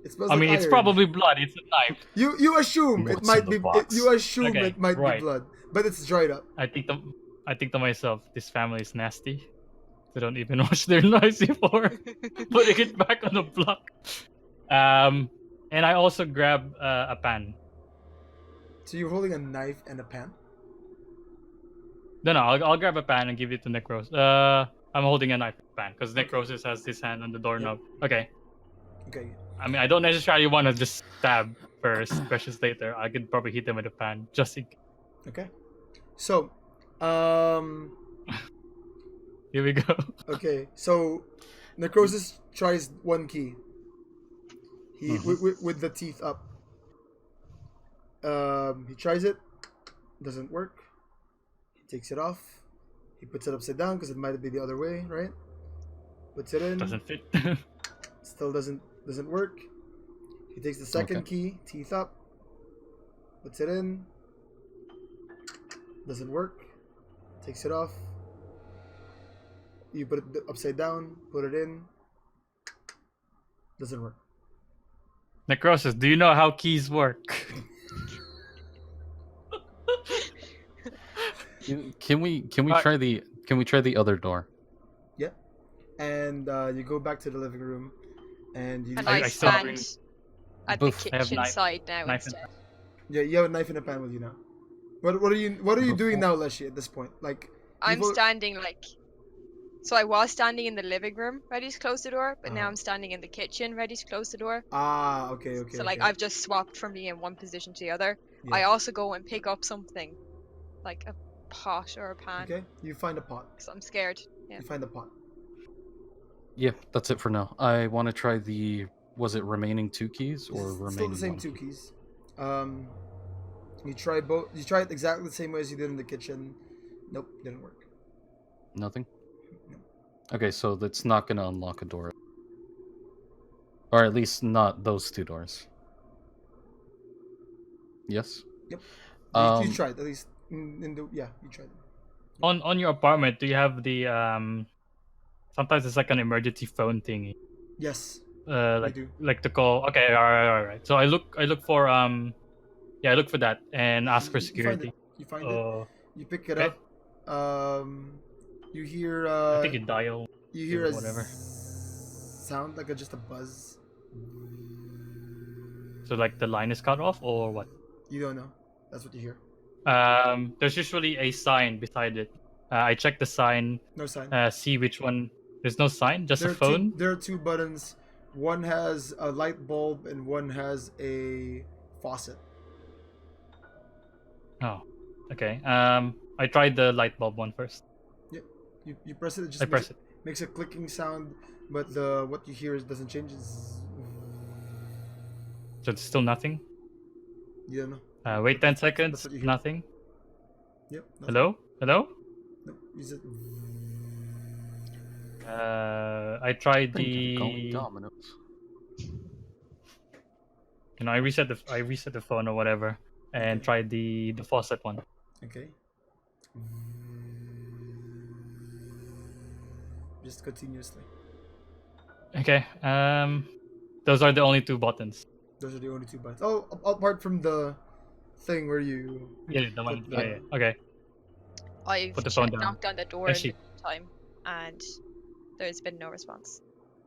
It smells I like mean, it's iron. probably blood. It's a knife. You assume it What's might in the be box? you assume Okay, it might right. be blood, but it's dried up. I think to myself, this family is nasty. They don't even wash their knives before putting it back on the block. And I also grab a pan. So you're holding a knife and a pan. No, I'll grab a pan and give it to Necros. I'm holding a knife and pan because Necrosis has his hand on the doorknob. Okay. Okay. I mean, I don't necessarily want to just stab first, precious later. I could probably hit them with a pan just in. Okay. So, Here we go. okay. So, Necrosis tries one key. He with the teeth up. He tries it. Doesn't work. He takes it off. He puts it upside down because it might be the other way, right? Puts it in. Doesn't fit. Still doesn't work. He takes the second key, teeth up. Puts it in. Doesn't work. Takes it off. You put it upside down. Put it in. Doesn't work. Necrosis, do you know how keys work? Can we Alright. try the other door? Yeah. And you go back to the living room, and you And I I still stand at the Boof. I have kitchen knife- side now knife and instead. yeah, you have a knife in a pan with you now. What are you doing now, Leshy? At this point, like I'm you've al- standing like. So I was standing in the living room, ready to close the door, but now Uh-huh. I'm standing in the kitchen, ready to close the door. okay. So like okay. I've just swapped from being in one position to the other. Yeah. I also go and pick up something, like a pot or a pan, Okay, you find a pot. because I'm scared. Yeah. You find a pot. Yeah, that's it for now. I want to try the. Was it remaining 2 keys or It's remaining still the same 1 two key? keys. You try both. You try it exactly the same way as you did in the kitchen. Nope, didn't work. Nothing. No. Okay, so that's not gonna unlock a door, or at least not those 2 doors. Yes. You Um, tried at least. You tried. on your apartment, do you have the sometimes it's like an emergency phone thingy. Yes, Like do. like to call. Okay, all right. So I look for I look for that and ask for You find security. it. You find it. You pick it okay. up. You hear. I think you dial. You hear a whatever. sound like just a buzz. So like the line is cut off or what? You don't know. That's what you hear. There's usually a sign beside it. I check the sign, No sign. see which one. There's no sign, just There a are phone. there are two buttons. One has a light bulb and one has a faucet. Oh, okay. I tried the light bulb one first. You press it. It just I press it. makes a clicking sound, but the what you hear doesn't change. So it's still nothing. You don't know. Wait 10 seconds. That's what you hear. Nothing. Yep. nothing. Hello? Hello? No, you said. I tried Thank you for calling the. Domino's. I reset the phone or whatever, and Okay. tried the faucet one. Okay. Just continuously. Okay. Those are the only two buttons. Those are the only two buttons. Oh, apart from the thing where you. Yeah, the one. Put Yeah, the- yeah. Okay. I've Put the phone down. knocked on the door And in the time, and there's been no response.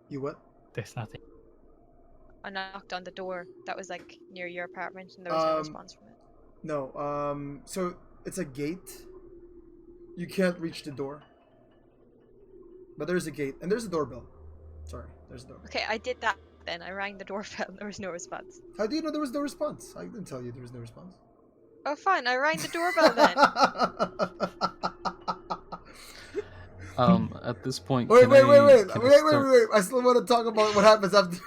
You what? There's nothing. I knocked on the door that was like near your apartment, and there was no Um, response from it. No. So it's a gate. You can't reach the door. But there's a gate and there's a doorbell. Sorry, there's a doorbell. Okay, I did that. Then I rang the doorbell, and there was no response. How do you know there was no response? I didn't tell you there was no response. Oh, fine. I rang the doorbell then. At this point, Wait. can I start- I still want to talk about what happens after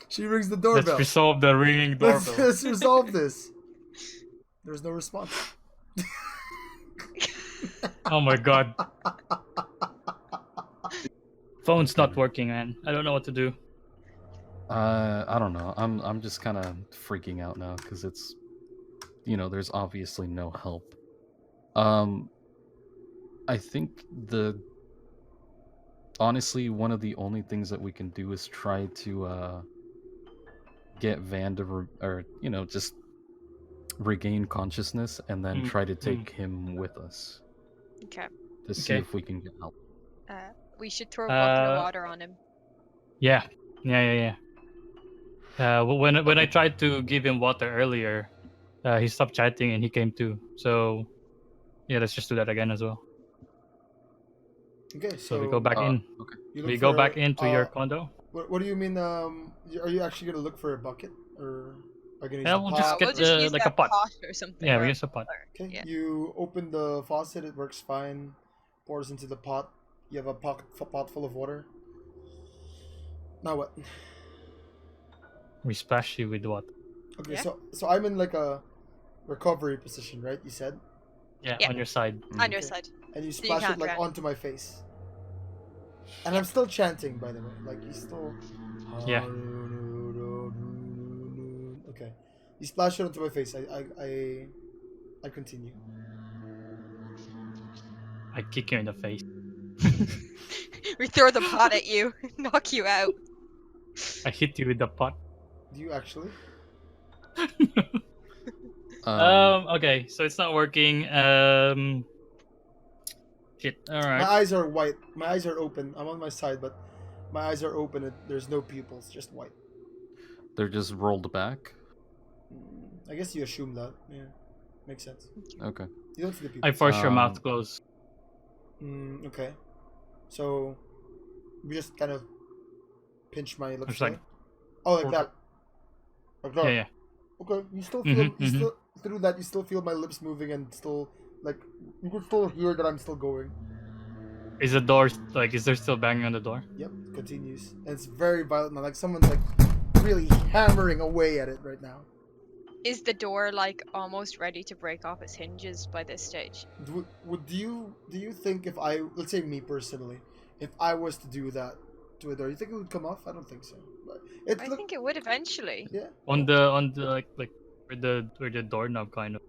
she rings the Let's doorbell. resolve the ringing doorbell. Let's resolve this. There's no response. Oh my god. Phone's not working, man. I don't know what to do. I don't know. I'm just kind of freaking out now because it's, there's obviously no help. I think honestly, one of the only things that we can do is try to get Van to just regain consciousness and then try to take him with us Okay. to see Okay. if we can get help. We should throw a bucket of Uh, water on him. Yeah. When I tried to give him water earlier, he stopped chatting and he came to. So, yeah, let's just do that again as well. Okay, So we go back in. Okay. you We look go for, back into your condo. What do you mean? Are you actually gonna look for a bucket or are you gonna use Yeah, a we'll pot? just We'll get just use like a that pot. or something. Yeah, or we a use a pot. tumbler. Okay, Yeah. you open the faucet, it works fine, pours into the pot. You have a pot full of water. Now what? We splash you with what? Okay, Yeah. so I'm in like a recovery position, right? You said, Yeah, Yeah. on your side. On your Okay. side. and you So you splash it can't like drown. onto my face. And I'm still chanting, by the way. Like you still. Yeah. Okay, you splash it onto my face. I continue. I kick you in the face. We throw the pot at you, knock you out. I hit you with the pot. Do you actually? Okay, so it's not working. Shit. All My right. eyes are white. My eyes are open. I'm on my side, but my eyes are open. There's no pupils, just white. They're just rolled back. I guess you assume that. Yeah, makes sense. Okay. You don't see the pupils. I force your mouth Um, closed. Okay. So we just kind of pinch my lips. Just like- there? Oh, like that. Like that. Yeah. Okay. You still feel. Mhm, You mhm. still through that. You still feel my lips moving and still like you can still hear that I'm still going. Is the door is there still banging on the door? Yep. Continues, and it's very violent now. Like someone's like really hammering away at it right now. Is the door like almost ready to break off its hinges by this stage? Do you think if let's say me personally, if I was to do that to a door, you think it would come off? I don't think so. But I think it would eventually. yeah. On the like where the doorknob kind of.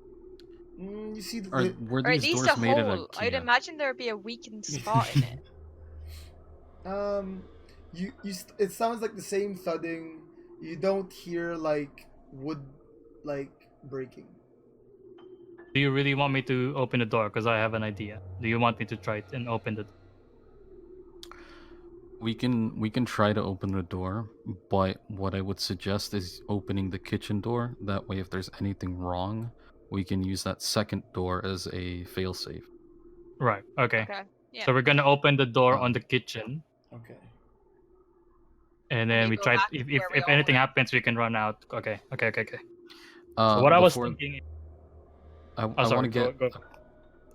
You see the, Were Or at these least doors a made out hole. of I'd Kia? imagine there'd be a weakened spot in it. it sounds like the same thudding. You don't hear like wood like breaking. Do you really want me to open the door? Because I have an idea. Do you want me to try it and open the? We can try to open the door, but what I would suggest is opening the kitchen door. That way, if there's anything wrong, we can use that second door as a failsafe. Right. Okay. Okay. Yeah. So we're gonna open the door Um, on the kitchen, Okay. and And then we we go try. back If where we all anything went. happens, we can run out. Okay. Okay. So what I was before thinking. I Oh, sorry. want to Go.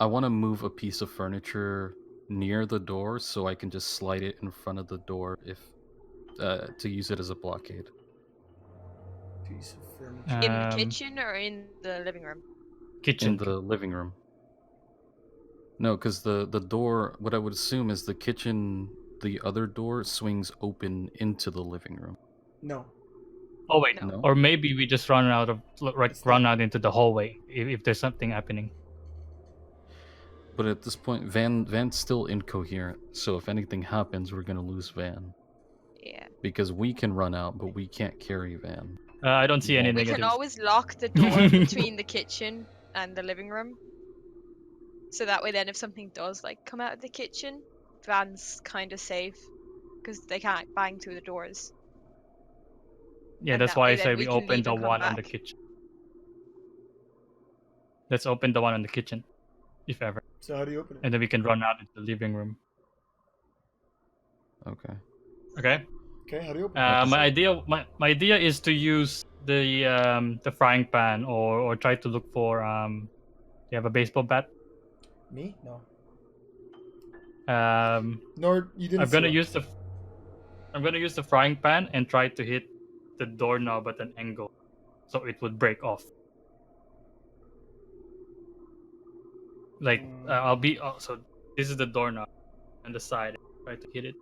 I want to move a piece of furniture near the door so I can just slide it in front of the door if to use it as a blockade. Piece of furniture. In the kitchen or in the living room? Kitchen. In the living room. No, because the door, what I would assume is the kitchen, the other door swings open into the living room. No. Oh wait. No. Or maybe we just run out It's run not. out into the hallway if there's something happening. But at this point, Van's still incoherent. So if anything happens, we're gonna lose Van Yeah. because we can run out, but we can't carry Van. I don't see any We We negatives. can always lock the door between the kitchen and the living room. So that way then if something does like come out of the kitchen, Van's kind of safe. Because they can't bang through the doors. Yeah, And that's that why way I then say we we can open leave the and come one on the back. kitchen. Let's open the one on the kitchen, if ever, So how do you open it? and then we can run out into the living room. Okay. Okay. Okay, how do you open it? My idea is to use the frying pan or try to look for you have a baseball bat. Me? No. I'm You didn't. gonna see use the frying pan and try to hit the doorknob at an angle, so it would break off. Like I'll be so this is the doorknob on the side. Try to hit it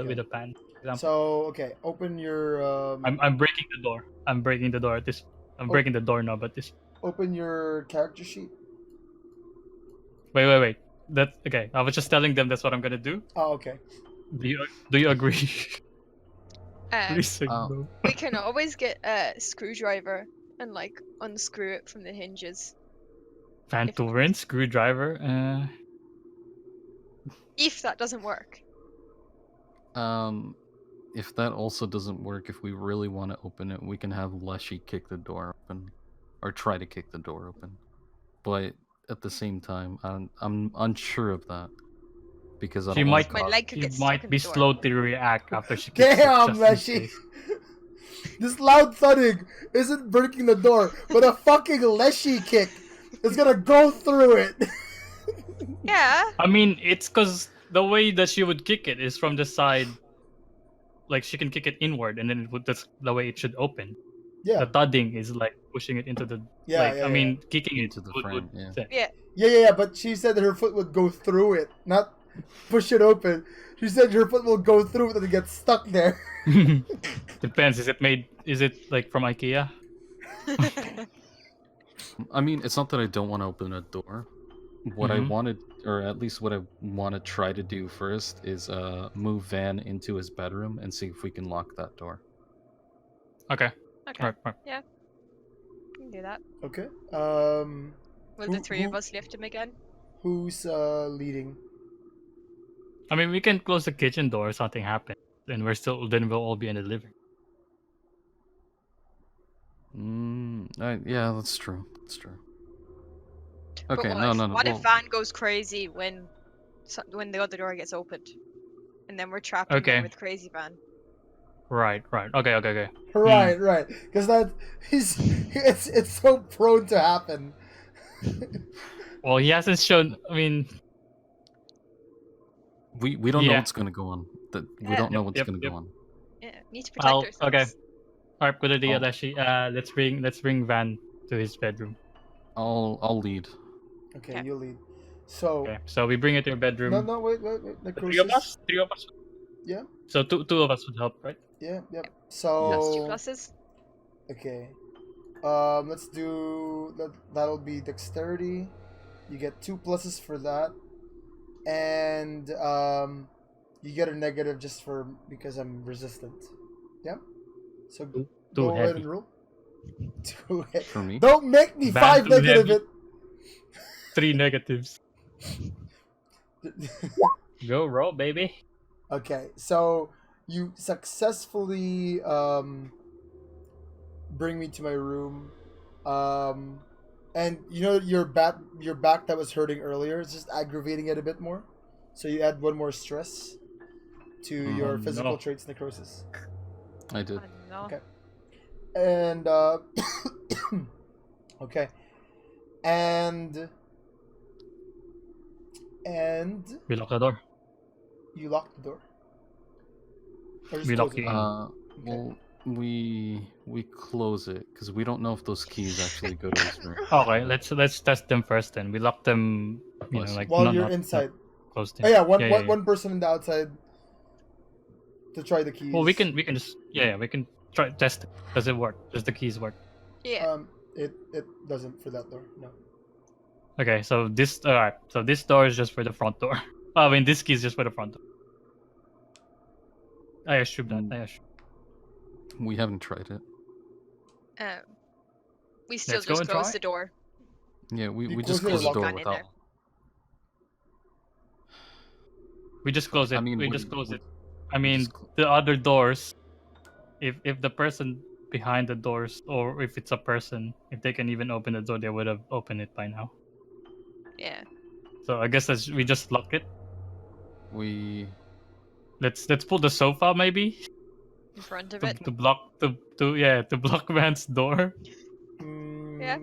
with a pan. For example. So okay, open your I'm breaking the door. I'm breaking the door at this. I'm Oh. breaking the doorknob at this. open your character sheet. Wait. That's okay. I was just telling them that's what I'm gonna do. Oh, okay. Do you agree? Um, Please say no. we can always get a screwdriver and like unscrew it from the hinges. VanTooren screwdriver. If that doesn't work. If that also doesn't work, if we really want to open it, we can have Leshy kick the door open, or try to kick the door open. But at the same time, I'm unsure of that because I She don't might wanna My leg could she get stuck might in be the door. slow to react after she kicks it, Damn, just in Leshy. case. This loud thudding isn't breaking the door, but a fucking Leshy kick is gonna go through it. Yeah. I mean, it's because the way that she would kick it is from the side. Like she can kick it inward, and then that's the way it should open. Yeah. The thudding is like pushing it into the Yeah, I mean, kicking it Into the frame, yeah. Yeah. But she said that her foot would go through it, not push it open. She said her foot will go through it and get stuck there. Depends. Is it like from IKEA? I mean, it's not that I don't want to open a door. What I Mhm. wanted, or at least what I want to try to do first, is move Van into his bedroom and see if we can lock that door. Okay. Okay. Right. We can do that. Okay. Will the three of us lift him again? Who's leading? I mean, we can close the kitchen door if something happens, and then we'll all be in the living. Yeah, that's true. That's true. But Okay, what no, if, no, no. What well, if Van goes crazy when the other door gets opened, and then we're trapped in there Okay. with Crazy Van? Right. Okay. Right. Because it's so prone to happen. Well, he hasn't shown. I mean, we don't know Yeah. what's gonna go on. That we Yeah. don't know what's Yep, gonna yep. go on. Yeah, need to protect ourselves. Okay. All right, good idea, Oh. Leshy. Let's bring Van to his bedroom. I'll lead. Okay, Yeah. you lead. So Okay, so we bring it to your bedroom. no, wait. The three of us. Yeah. So two of us would help, right? Yep. Plus So 2 pluses. okay. Let's do that. That'll be dexterity. You get 2 pluses for that, and you get a negative just because I'm resistant. Yep. So Too go ahead heavy. and roll. Too heavy. For me? Don't make me Van 5 too negative heavy. 3 negatives. it. Go roll, baby. Okay, so you successfully bring me to my room, and you know your back that was hurting earlier is just aggravating it a bit more. So you add one more stress to your physical no. traits necrosis. I did. I know. Okay. And okay, and We lock the door. you lock the door. Or just We close lock it. you in. Well, we close it because we don't know if those keys actually go to his room. Okay, let's test them first. Then we lock them. You know, Bless you. like While not you're not inside. closed in. Oh yeah, yeah. one person in the outside to try the keys. Well, we can just we can try test it. Does it work? Does the keys work? Yeah. It doesn't for that door. No. Okay, so this alright. So this door is just for the front door. I mean, this key is just for the front door. I assume that. I assume. We haven't tried it. We still Let's go just and close try. the door. Yeah, we You just close it close or the lock door it? without. We just close it. I mean, we we- just close we- it. I we mean, just the other doors. If the person behind the doors, or if it's a person, if they can even open the door, they would have opened it by now. Yeah. So I guess we just lock it. We Let's pull the sofa maybe In front of to, it. to block to block Van's door. Yeah.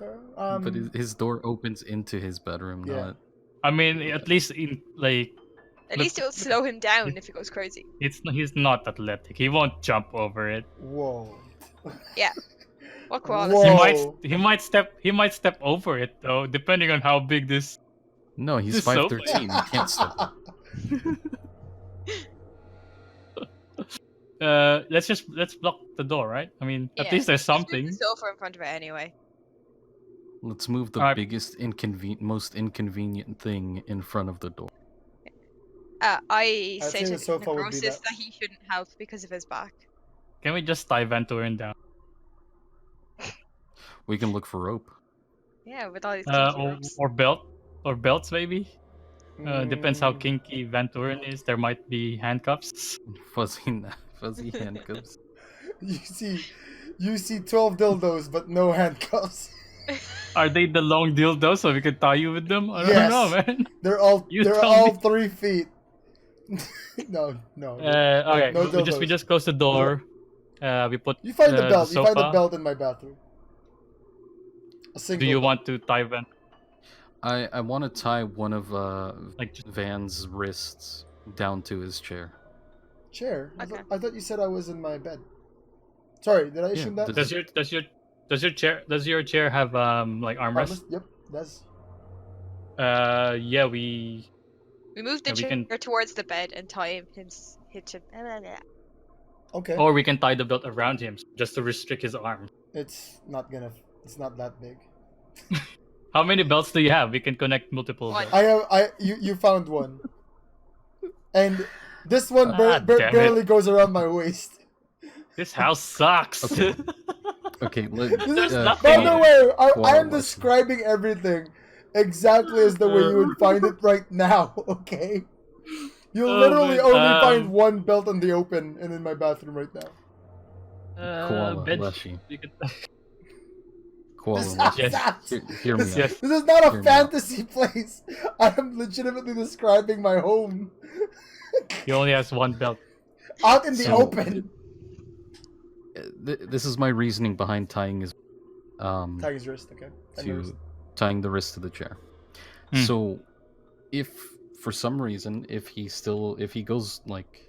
Okay. but his door opens into his bedroom, yeah. not. I mean, at least in like At Look- least it will slow him down if he goes crazy. he's not athletic. He won't jump over it. Whoa. What quality? Whoa. He might step over it though, depending on how big this. No, he's This sofa- 5'13". He can't step. Let's block the door, right? I mean, at Yeah, least there's Just move something. the sofa in front of it anyway. Let's move the Alright. biggest most inconvenient thing in front of the door. I I'd say say to the sofa would be Necrosis that. that he shouldn't help because of his back. Can we just tie VanTooren down? We can look for rope. Yeah, with all these kinky ropes. Or belts maybe. Depends how Mm, kinky VanTooren is. There might be handcuffs. Fuzzy handcuffs. You see 12 dildos but no handcuffs. Are they the long dildos so we can tie you with them? I don't Yes. know, man. They're all You they're tell all me. 3 feet. no. Okay, no we dildos. just close the door. We put You find the belt. the You find the sofa. belt in my bathroom. A single Do you belt. want to tie Van? I want to tie one of Like just Van's wrists down to his chair. chair? Okay. I thought you said I was in my bed. Sorry, did I assume that? Does does your chair have like armrest? Yep, that's Yeah, we We move the Yeah, we chair can- towards the bed and tie him. okay. or we can tie the belt around him just to restrict his arm. It's not that big. How many belts do you have? We can connect multiple One. belts. You found one. And this one Ah, damn it. barely goes around my waist. This house sucks. Okay. Okay, There's By nothing. the way, I am Quality. describing everything exactly as the way you would find it right now, okay? You'll Oh, literally man, only find one belt in the open and in my bathroom right now. Koala Bench. Leshy. We could- Koala This, Leshy. Yes. Hear me this, out. Yes. this is not a Hear me out. fantasy place. I am legitimately describing my home. He only has one belt. Out in the So- open. This is my reasoning behind tying his Tag his wrist, okay. Tag my wrist. to tying the wrist to the chair. Hmm. So, if for some reason, if he goes like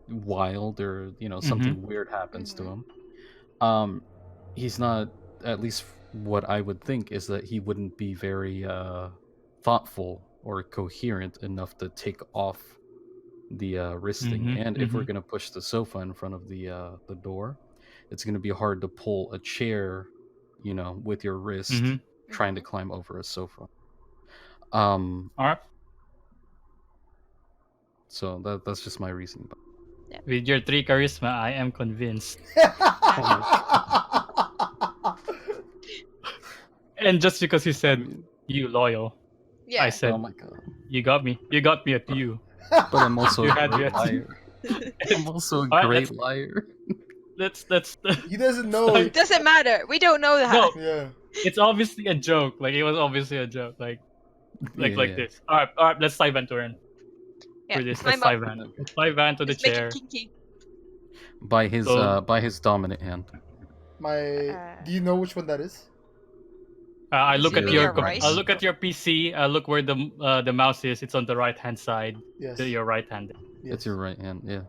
wild or something weird happens to him, he's not. At least what I would think is that he wouldn't be very thoughtful or coherent enough to take off the wristing. Mhm, And if we're mhm. gonna push the sofa in front of the door, it's gonna be hard to pull a chair, with your wrist Mhm. trying to climb over a sofa. All right. So that's just my reasoning. With your 3 charisma, I am convinced. And just because you said you loyal, Yeah. I said Oh my god. you got me. You got me at you. But I'm also You a had great it. liar. I'm also a Alright, great liar. let's He doesn't know. Doesn't matter. We don't know that. No, Yeah. it's obviously a joke. Like it was obviously a joke. Like Yeah. this. All right. Let's tie VanTooren Yeah, for this. climb Let's up. tie Van. Let's tie Van to the Just make it chair. kinky. By his So- by his dominant hand. Do you know which one that is? I Does look it at mean your you're right? I look at your PC. I look where the mouse is. It's on the right hand side. Yes. To your right hand. Yes. It's your right hand, yeah.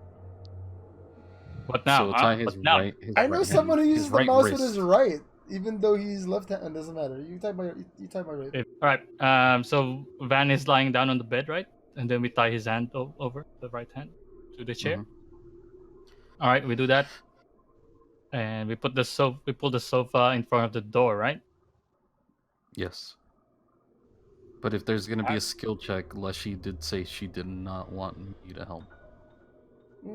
What now? So tie huh? his What now? right. His I know right someone who hand, uses his the right mouse wrist. with his right, even though he's left hand. It doesn't matter. You type my right. All right. So Van is lying down on the bed, right? And then we tie his hand over the right hand to the chair. Mhm. All right, we do that, and we pull the sofa in front of the door, right? Yes. But if there's gonna be Ah. a skill check, Leshy did say she did not want me to help.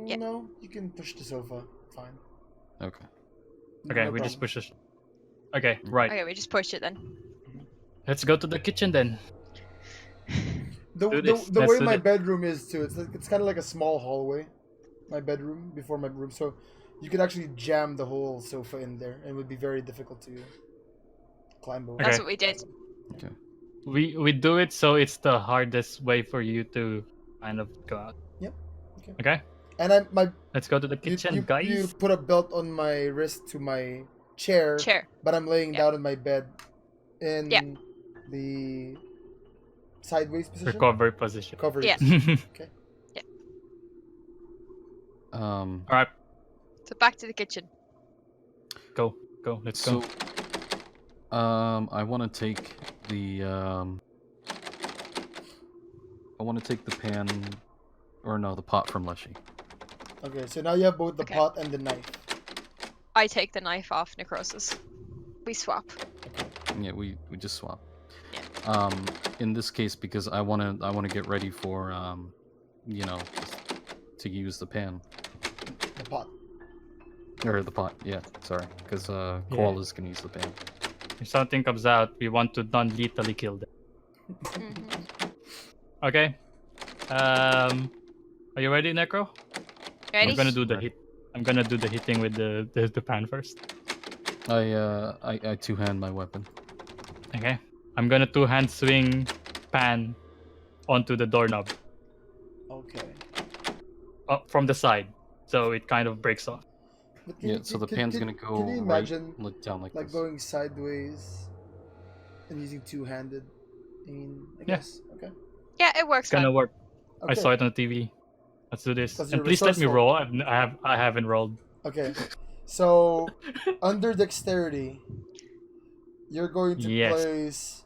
Yeah. No, you can push the sofa. Fine. Okay. Okay, No we just problem. push this. Okay, right. Okay, we just push it then. Let's go to the kitchen then. The, do the, this. the Let's way do my this. bedroom is too, it's kind of like a small hallway, my bedroom before my room, so you could actually jam the whole sofa in there, and it would be very difficult to climb over. That's Okay. what we did. Okay. We do it so it's the hardest way for you to kind of go out. Yep. Okay. Okay. And Let's go to the you, kitchen, you, guys. you put a belt on my wrist to my chair, Chair. but I'm laying Yeah. down in my bed in Yeah. the sideways position. Recovery position. Recovery Yeah. position. Okay. All right, So back to the kitchen. go. Let's So, go. I want to take the I want to take the pan, or no, the pot from Leshy. Okay. So now you have both the Okay. pot and the knife. I take the knife off Necrosis. We swap. Yeah, we just swap. Yeah. In this case, because I wanna get ready for you know, to use the pan The pot. or the pot. Yeah, sorry, because Koala's gonna use the pan. If something comes out, we want to non-lethally kill them. Mhm. Okay. Are you ready, Necro? Ready? I'm gonna do the Ready. hit. I'm gonna do the hitting with the pan first. I two-hand my weapon. Okay. I'm gonna two-hand swing pan onto the doorknob Okay. up from the side, so it kind of breaks off. But Yeah, so the pan's gonna go Can you right, imagine down like like this. going sideways and using two-handed? I mean, I Yeah. guess. Okay. Yeah, it works It's gonna fine. work. Okay. I saw it on the TV. Let's do this. 'Cause And you're please let me resourceful. roll. I haven't rolled. Okay. So under dexterity, you're going to Yes. place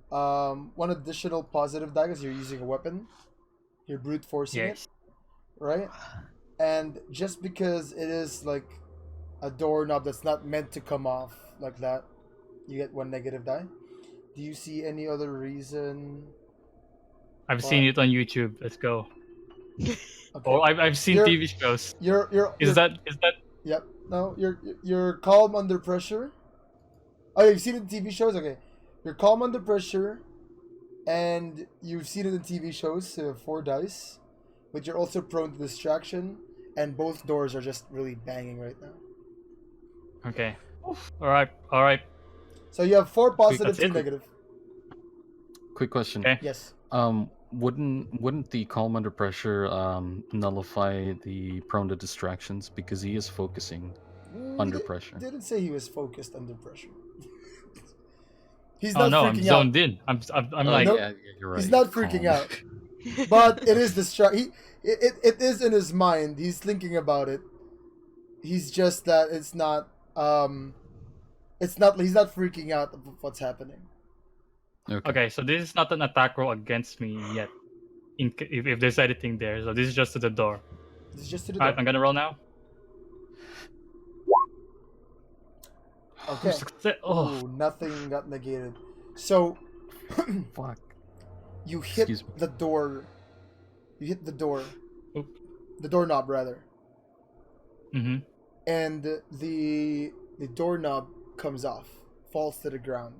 one additional positive die because you're using a weapon. You're brute forcing Yes. it, right? And just because it is like a doorknob that's not meant to come off like that, you get one negative die. Do you see any other reason? I've seen it on YouTube. Let's go. Okay. Oh, I've seen You're- TV shows. You're Is that Yep. No, you're calm under pressure. Oh, you've seen it in TV shows. Okay, you're calm under pressure, and you've seen it in TV shows. So 4 dice, but you're also prone to distraction, and both doors are just really banging right now. okay? All right. So you have 4 positive, that's 2 it. negative. Quick question. Okay. Yes. Wouldn't the calm under pressure nullify the prone to distractions because he is focusing under pressure? Didn't say he was focused under pressure. He's Oh not no, I'm freaking out. zoned in. I'm Oh, like, Nope. yeah, you're right. He's not freaking Calm. out. But it is it is in his mind. He's thinking about it. He's just that it's not he's not freaking out of what's happening. okay. So this is not an attack roll against me yet. If there's anything there, so this is just to the door. This is just to the All right, door. I'm gonna roll now. Okay. Oh, Ooh, nothing got negated. So Fuck. you hit Excuse me. the door. You hit the door. Oop. The doorknob rather. Mhm. And the doorknob comes off, falls to the ground.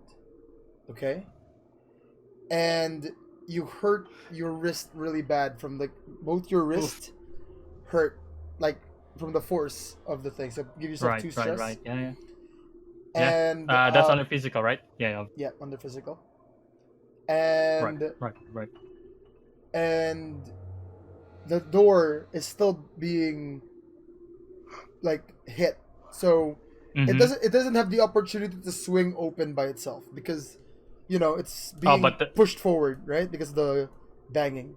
Okay? And you hurt your wrist really bad from both your wrist hurt like from the force of the thing. So give yourself Right, 2 right, stress. right. Yeah. And That's on the physical, right? Yeah. yeah, on the physical. Right, And right. and the door is still being like hit. So Mm-hmm. it doesn't have the opportunity to swing open by itself because it's Oh, being pushed forward, right? Because of the banging.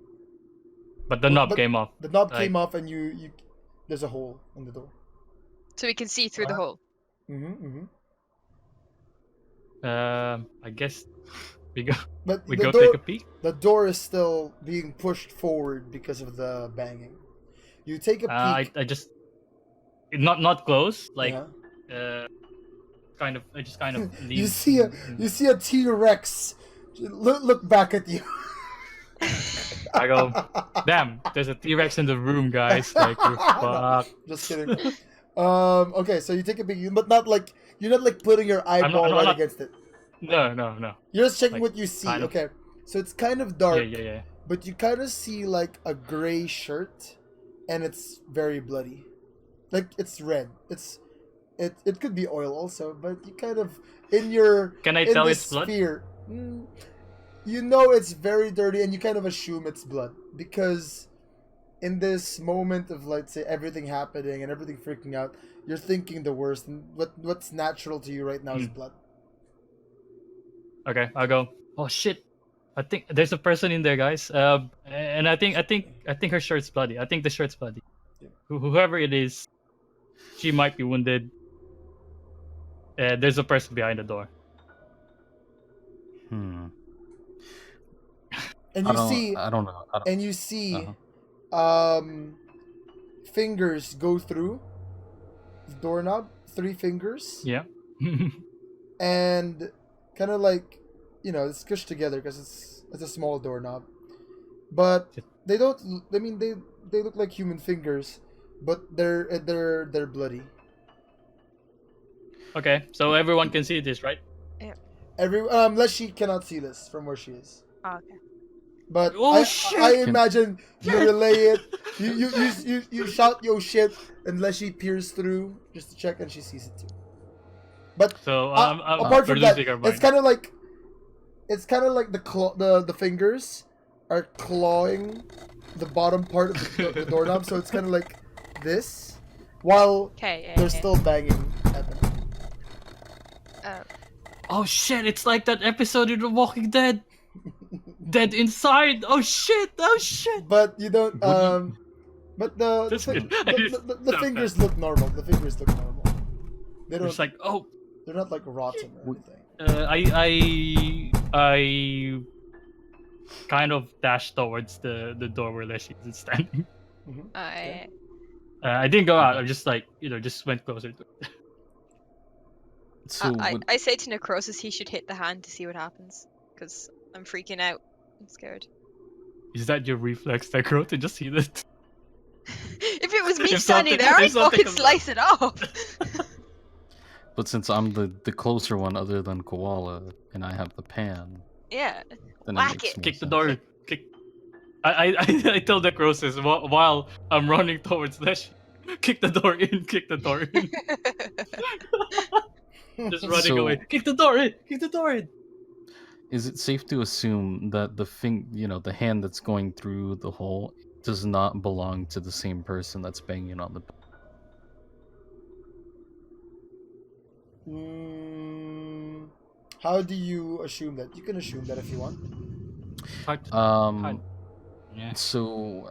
but the knob But came off. the knob Like, came off and you there's a hole in the door. So we can see through the hole. I guess we go But we the go door take a peek. the door is still being pushed forward because of the banging. You take a peek. I just not close. Like, Yeah. I just kind of leave. you see a T-Rex look back at you. I go, damn, there's a T-Rex in the room, guys. Like, fuck. Just kidding. Okay, so you take a peek, but not like you're not like putting your eyeball right against it. No. You're just checking Like, what you see. kind of. Okay, so it's kind of dark. Yeah. But you kind of see like a gray shirt, and it's very bloody. Like it's red. It could be oil also, but you kind of in your Can I in tell this it's blood? sphere, you know it's very dirty, and you kind of assume it's blood because in this moment of let's say everything happening and everything freaking out, you're thinking the worst, and what's natural to you right now is blood. Okay, I'll go. Oh shit! I think there's a person in there, guys. And I think her shirt's bloody. I think the shirt's bloody. Yeah. Whoever it is, she might be wounded. There's a person behind the door. And I don't know. And you see, fingers go through the doorknob. 3 fingers. Yeah. And kind of like, it's squished together because it's a small doorknob. But they don't. I mean, they look like human fingers, but they're bloody. Okay, so everyone can see this, right? Yeah. Unless she cannot see this from where she is. Oh, okay. But shit! I imagine you relay it. You shout yo shit unless she peers through just to check and she sees it too. But So apart from that, our it's kind of like the fingers are clawing the bottom part of the doorknob, so it's kind of like this, while they're still banging at them. Oh shit! It's like that episode in The Walking Dead. Dead inside. Oh shit! But you don't. But the fingers look normal. The fingers look normal. They don't. It's like, oh. They're not like rotten or anything. I kind of dashed towards the door where Leslie is standing. I didn't go out. I just just went closer to it. So I say to Necrosis he should hit the hand to see what happens because I'm freaking out. I'm scared. Is that your reflex, Necro, to just see that? If it was me standing there, I'd fucking slice it off. But since I'm the closer one other than Koala, and I have the pan, yeah, then whack it. Kick the door. Kick. I tell Necrosis while I'm running towards Lesh, kick the door in. Kick the door in. Just running away. Kick the door in. Kick the door in. Is it safe to assume that the hand that's going through the hole does not belong to the same person that's banging on the door? How do you assume that? You can assume that if you want. Yeah. So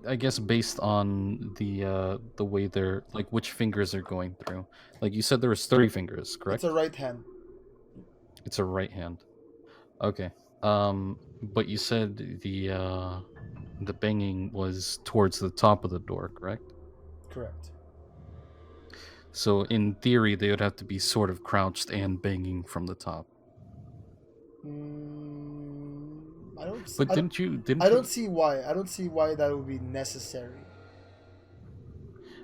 I guess based on the way they're like which fingers are going through. Like you said, there was 30 fingers, correct? It's a right hand. It's a right hand. Okay. But you said the banging was towards the top of the door, correct? Correct. So in theory, they would have to be sort of crouched and banging from the top. I don't. But I don't see why. I don't see why that would be necessary.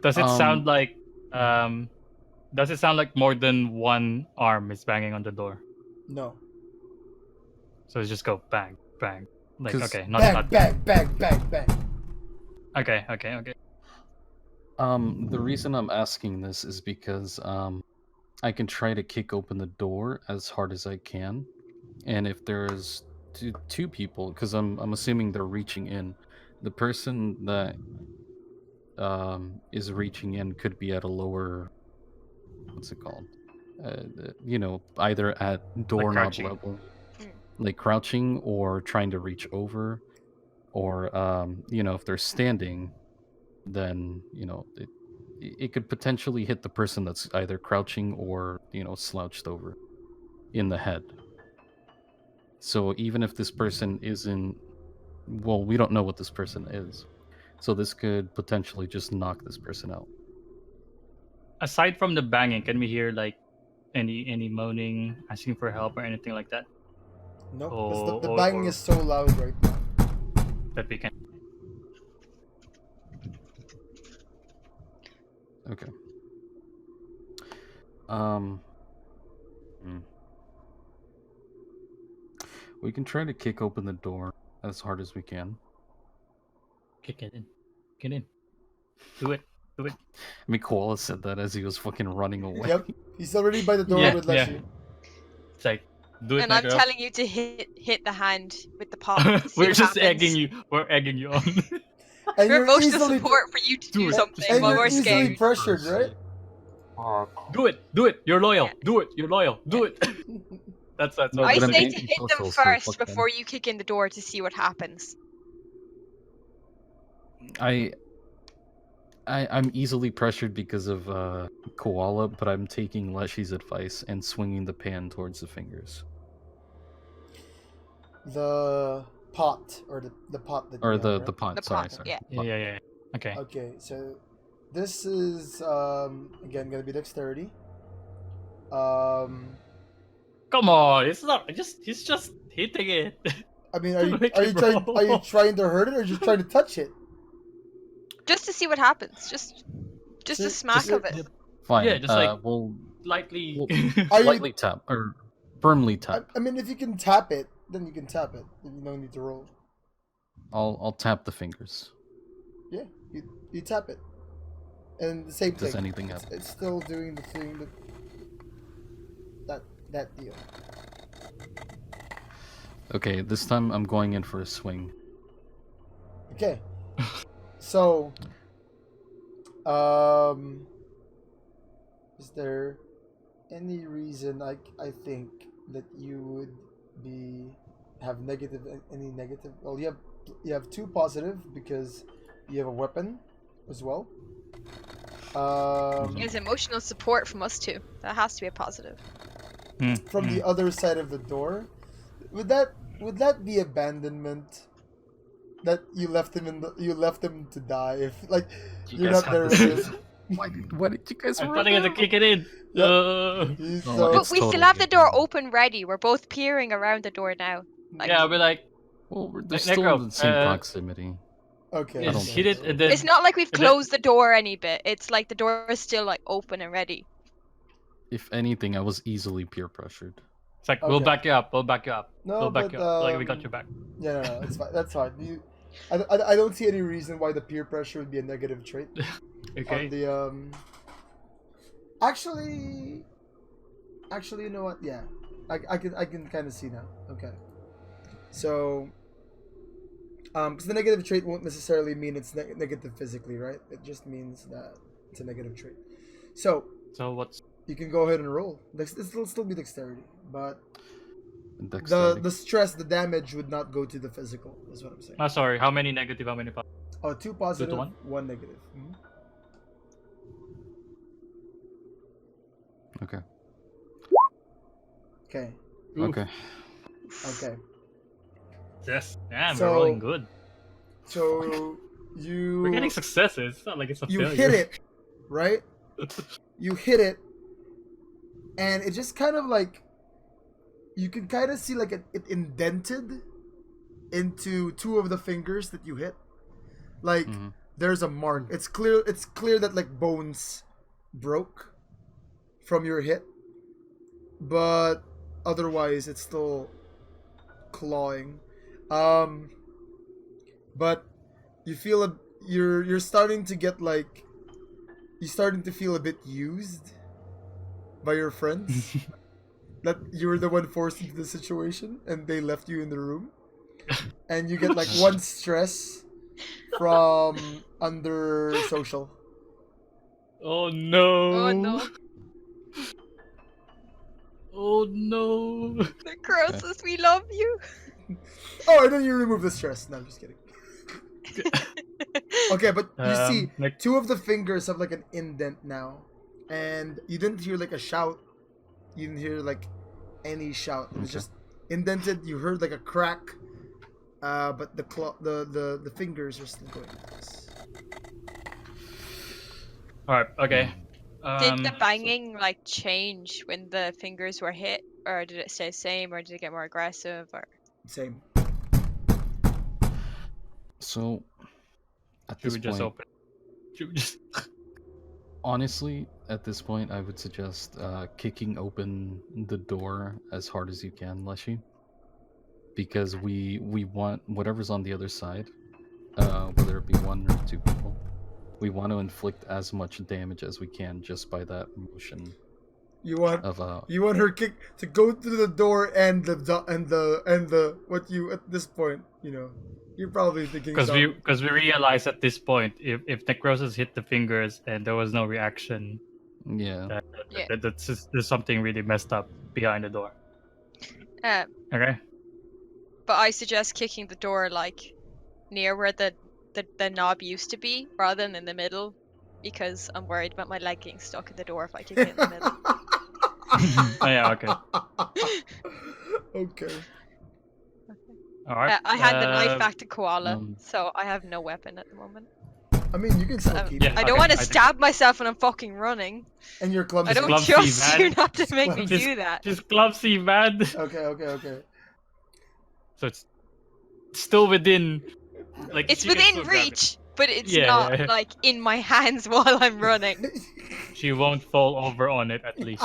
Does it sound like Does it sound like more than one arm is banging on the door? No. So it's just go bang, bang, Like 'Cause- okay, not Bang, not bang, bang, bang, bang. okay. The reason I'm asking this is because I can try to kick open the door as hard as I can, and if there's two people, because I'm assuming they're reaching in, the person that is reaching in could be at a lower, what's it called? Either at doorknob crouching. level, Mm. like crouching, or trying to reach over, or if they're standing, then it could potentially hit the person that's either crouching or slouched over in the head. So even if this person isn't, well, we don't know what this person is, so this could potentially just knock this person out. Aside from the banging, can we hear like any moaning, asking for help, or anything like that? Nope, because Or, the or, banging or is so loud right now. that we can. Okay. Um. hmm. We can try to kick open the door as hard as we can. Kick it in. Get in. Do it. Do it. I mean, Koala said that as he was fucking running away. Yep, he's already by the door Yeah, with yeah. Leshy. It's like do it. And I'm Necro. telling you to hit the hand with the pot. To see We're what just happens. egging you. We're egging you on. And We're you're emotional easily support for you to Do do it. something and while you're we're easily scared. pressured, right? Do it. Do it. You're loyal. Yeah. Do it. You're loyal. Do it. That's No, what I but I'm say I'm to saying. hit them antisocial, so first fuck them. before you kick in the door to see what happens. I'm easily pressured because of Koala, but I'm taking Leshy's advice and swinging the pan towards the fingers. The pot, or the pot that Or you have, the right? pot, The sorry. pot, yeah. Yeah. Okay. Okay, so this is again gonna be dexterity. Come on. It's not. He's just hitting it. I mean, Make are it you trying roll. to hurt it or just trying to touch it? Just to see what happens. Just So- a smack so- of it. Fine. Yeah, just like- we'll Lightly. Are you- lightly tap or firmly tap. I mean, if you can tap it, then you can tap it. Then you don't need to roll. I'll tap the fingers. Yeah, you tap it, and the same Does thing. anything happen? It's still doing the thing that deal. Okay, this time I'm going in for a swing. Okay, so is there any reason I think that you would have any negative? Well, you have two positive because you have a weapon as well. It's emotional support from us too. That has to be a positive. From the other side of the door, would that be abandonment? That you left him to die if you're guys not there have with this- him. Why did you guys I'm run telling you to out? kick it in. Yep. He's Oh, so But it's we still totally have the door different. open ready. We're both peering around the door now. Like, Yeah, I'll be like, Well, they're Ne- still Necro, in the same uh, proximity. okay. I don't just hit think it so. and then it's not like we've and then- closed the door any bit. It's like the door is still like open and ready. If anything, I was easily peer pressured. It's like we'll Okay. back you up. We'll back you up. No, we'll back but, you up. Like we got your back. Yeah, no, it's fine. That's fine. I don't see any reason why the peer pressure would be a negative trait. Okay. On the actually, you know what? Yeah, I can kind of see now. Okay, so because the negative trait won't necessarily mean it's negative physically, right? It just means that it's a negative trait. So So what's you can go ahead and roll. It'll still be dexterity, but Dexterity. the stress, the damage would not go to the physical. Is what I'm saying. sorry, how many negative, how many positive? Oh, two positive, one? one negative. Mhm. Okay. Okay. Oof. Okay. Okay. Yes. Damn, So- we're rolling good. So you We're getting successes. It's not like it's a you failure. hit it, right? You hit it, and it just kind of like you can kind of see like it indented into two of the fingers that you hit. Like Mhm. there's a mark. It's clear that like bones broke from your hit, but otherwise it's still clawing. But you feel you're starting to get like you're starting to feel a bit used by your friends. That you were the one forced into the situation and they left you in the room. And you get like one stress from under social. Oh no. Oh no. Oh no. Necrosis, we love you. Oh, and then you remove the stress. No, I'm just kidding. Okay, but you see, two of the fingers have like an indent now. And you didn't hear like a shout. You didn't hear like any shout. It was just indented. You heard like a crack. But the fingers are still going like this. Alright, okay. Did the banging like change when the fingers were hit, or did it stay the same, or did it get more aggressive, or? Same. So, at Should this we just point, open? Should we just? honestly, at this point, I would suggest kicking open the door as hard as you can, Leshy. Because we want whatever's on the other side, whether it be one or two people, we want to inflict as much damage as we can just by that motion. You want of you want her kick to go through the door and the what you at this point, you know, you're probably thinking Because we realized at this point, if Necrosis hit the fingers and there was no reaction, yeah. that's just, there's something really messed up behind the door. Okay. But I suggest kicking the door like near where the knob used to be, rather than in the middle, because I'm worried about my leg getting stuck in the door if I kick it in the middle. Oh yeah. Okay. Okay. All right. I had the knife back to Koala, so I have no weapon at the moment. I mean, you can still keep it. I don't want to stab myself when I'm fucking running. And you're clumsy. I don't clumsy, trust man. you not to make me do that. Just clumsy, man. Okay. So it's still within, like It's she can within still grab it. reach, but it's Yeah. not like in my hands while I'm running. She won't fall over on it at least.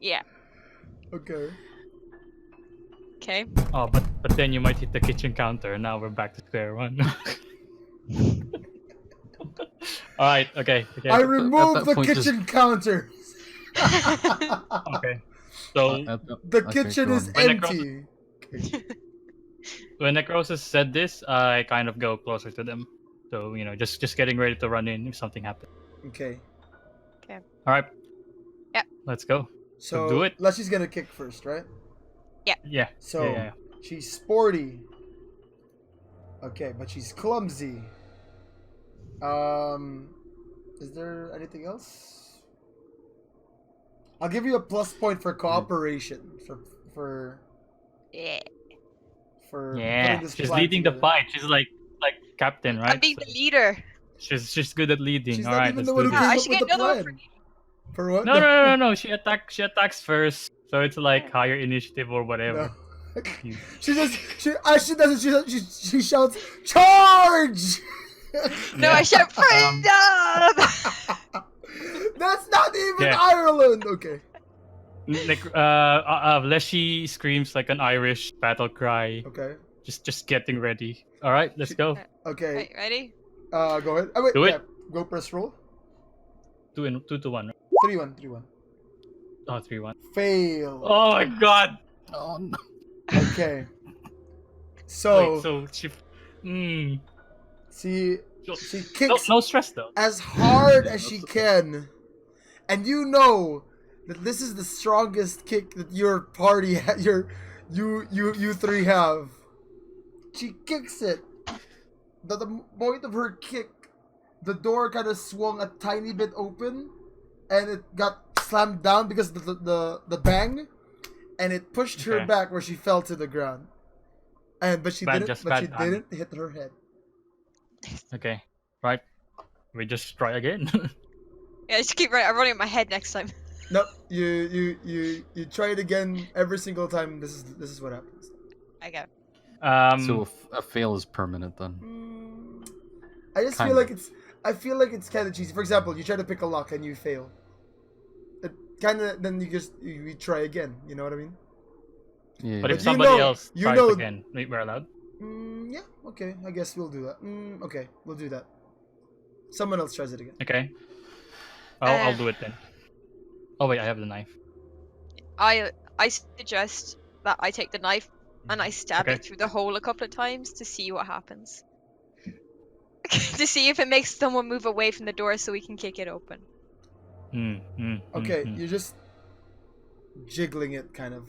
Yeah. Okay. Okay. Oh, but then you might hit the kitchen counter, and now we're back to square one. All right. Okay. I removed that the point, kitchen counter. Okay. So The kitchen is When empty. when Necrosis said this, I kind of go closer to them. So just getting ready to run in if something happens. Okay. All right. Yeah. Let's go. So do it. Leslie's gonna kick first, right? Yeah. So yeah. she's sporty. Okay, but she's clumsy. Is there anything else? I'll give you a plus point for cooperation for Yeah. putting this She's plan leading the together. fight. She's like captain, right? I'm being the leader. She's good at leading. She's All not right, even let's the one do who this. came I up should with get the another one plan. for For what? No. She attacks first. So it's like higher initiative or whatever. No. She shouts charge. No, I shout freedom. That's not even Yeah. Ireland. Okay. Leshy screams like an Irish battle cry. Okay. Just getting ready. All right, let's go. Okay. Right, ready? Go ahead. Oh, wait. Do it. Yeah. Go press roll. 2 to 1. Right? 3-1. Oh, 3-1. Fail. Oh my god. Oh no. Okay. So Wait, so she. she No, kicks no stress though. as hard as she can, and you know that this is the strongest kick that your party, you three have. She kicks it. The point of her kick, the door kind of swung a tiny bit open, and it got slammed down because of the bang, and it pushed her Okay. back where she fell to the ground. But she Bad didn't timing. hit her head. Okay, right. We just try again. Yeah, just keep running. I'm running in my head next time. Nope. You try it again every single time. This is what happens. Okay. So a fail is permanent then. I just feel like it's kind of cheesy. For example, you try to pick a lock and you fail. It kind of then you try again. You know what I mean? Yeah. but if you somebody know- else you tries know- again, we're allowed. Yeah, okay. I guess we'll do that. Okay, we'll do that. Someone else tries it again. Okay. I'll Um, do it then. Oh wait, I have the knife. I suggest that I take the knife and I stab Okay. it through the hole a couple of times to see what happens. To see if it makes someone move away from the door so we can kick it open. Okay, you're just jiggling it, kind of.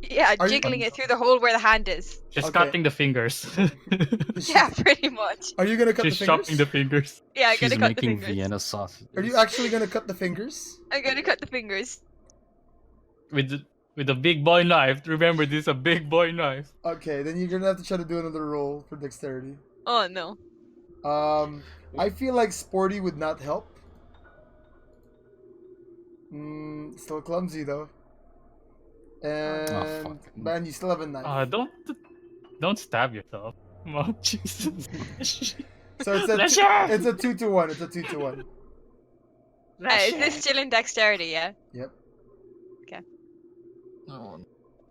Yeah, Are you- jiggling it through the hole where the hand is. Just Okay. cutting the fingers. Yeah, pretty much. Are you gonna cut Just the fingers? chopping the fingers. Yeah, I'm She's gonna cut the making fingers. Vienna sausages. Are you actually gonna cut the fingers? I'm gonna cut the fingers. With the big boy knife. Remember, this is a big boy knife. Okay, then you're gonna have to try to do another roll for dexterity. Oh no. I feel like sporty would not help. Still clumsy though. And fuck. man, you still have a knife. Don't stab yourself. Oh Jesus. So it's a Lesher! it's a 2-1. It's a 2-1. Is this still in dexterity? Yeah. Yep. Oh,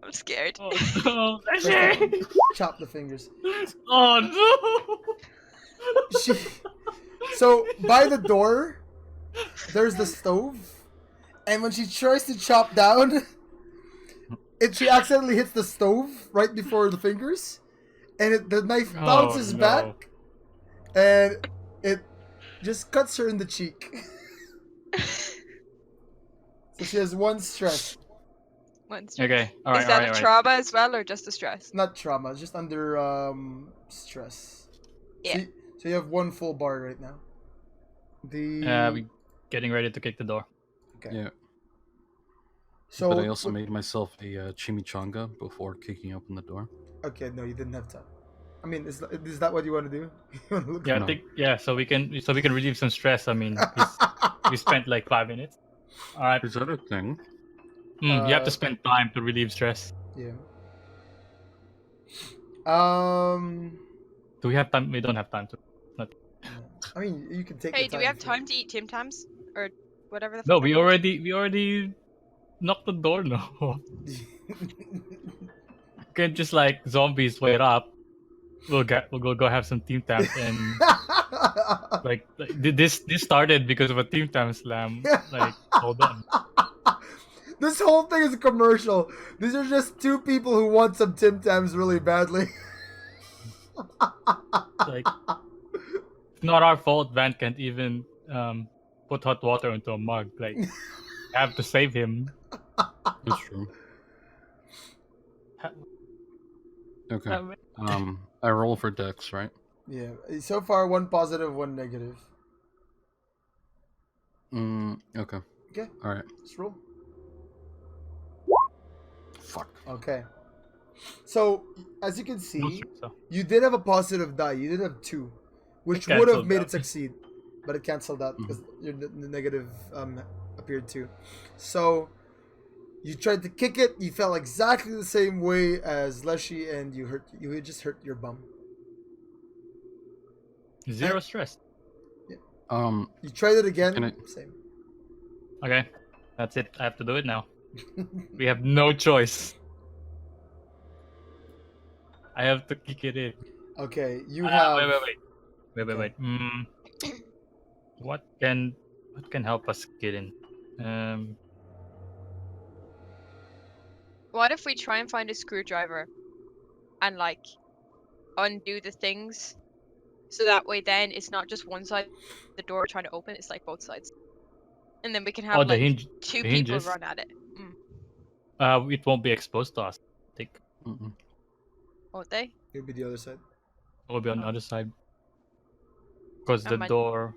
I'm scared. Oh no, First Lesher! one, chop the fingers. Oh She, so by the door, there's the stove, and when she tries to chop down, she accidentally hits the stove right before the fingers, and the knife no! bounces Oh, no. back, and it just cuts her in the cheek. So she has one stress, One stress. Okay, alright, Is that alright, a alright. trauma as well, or just a stress? not trauma, just under stress. Yeah. So you have one full bar right now. We getting ready to kick the door. Okay. yeah. So But I also made myself a chimichanga before kicking open the door. Okay, no, you didn't have time. I mean, is that what you want to do? You wanna look Yeah, No. I think so we can relieve some stress. I mean, we spent like 5 minutes. All right. Is that a thing? You have to Uh, spend time to relieve stress. Yeah. Do we have time? We don't have time to. I mean, you can take. Hey, the do we have if time to eat Tim Tams or whatever the? No, fuck we they're called? already knocked the door. No, you can't just like zombies wait up. We'll go have some team tams and like this started because of a team tam slam. Like hold on. This whole thing is a commercial. These are just two people who want some Tim Tams really badly. Like it's not our fault. Van can't even put hot water into a mug. Like I have to save him. That's true. Okay. I roll for Dex, right? Yeah. So far, one positive, one negative. Okay. Okay. All right. Let's roll. Fuck. Okay. So, as you can see, So, you did have a positive die. You did have 2, which It would have canceled made out. it succeed, but it canceled out because the negative appeared too. So, you tried to kick it. You felt exactly the same way as Leshy, and you just hurt your bum. zero stress. You tried it again. Can I- Same. Okay, that's it. I have to do it now. We have no choice. I have to kick it in. Okay, you have. Wait. What can help us get in? What if we try and find a screwdriver and like undo the things so that way then it's not just one side of the door trying to open, it's like both sides. And then we can have Oh, the like hinge. two the people hinges? run at it. It won't be exposed to us. I think Won't they? It'll be the other side. it will be on the other side. Because the my- door.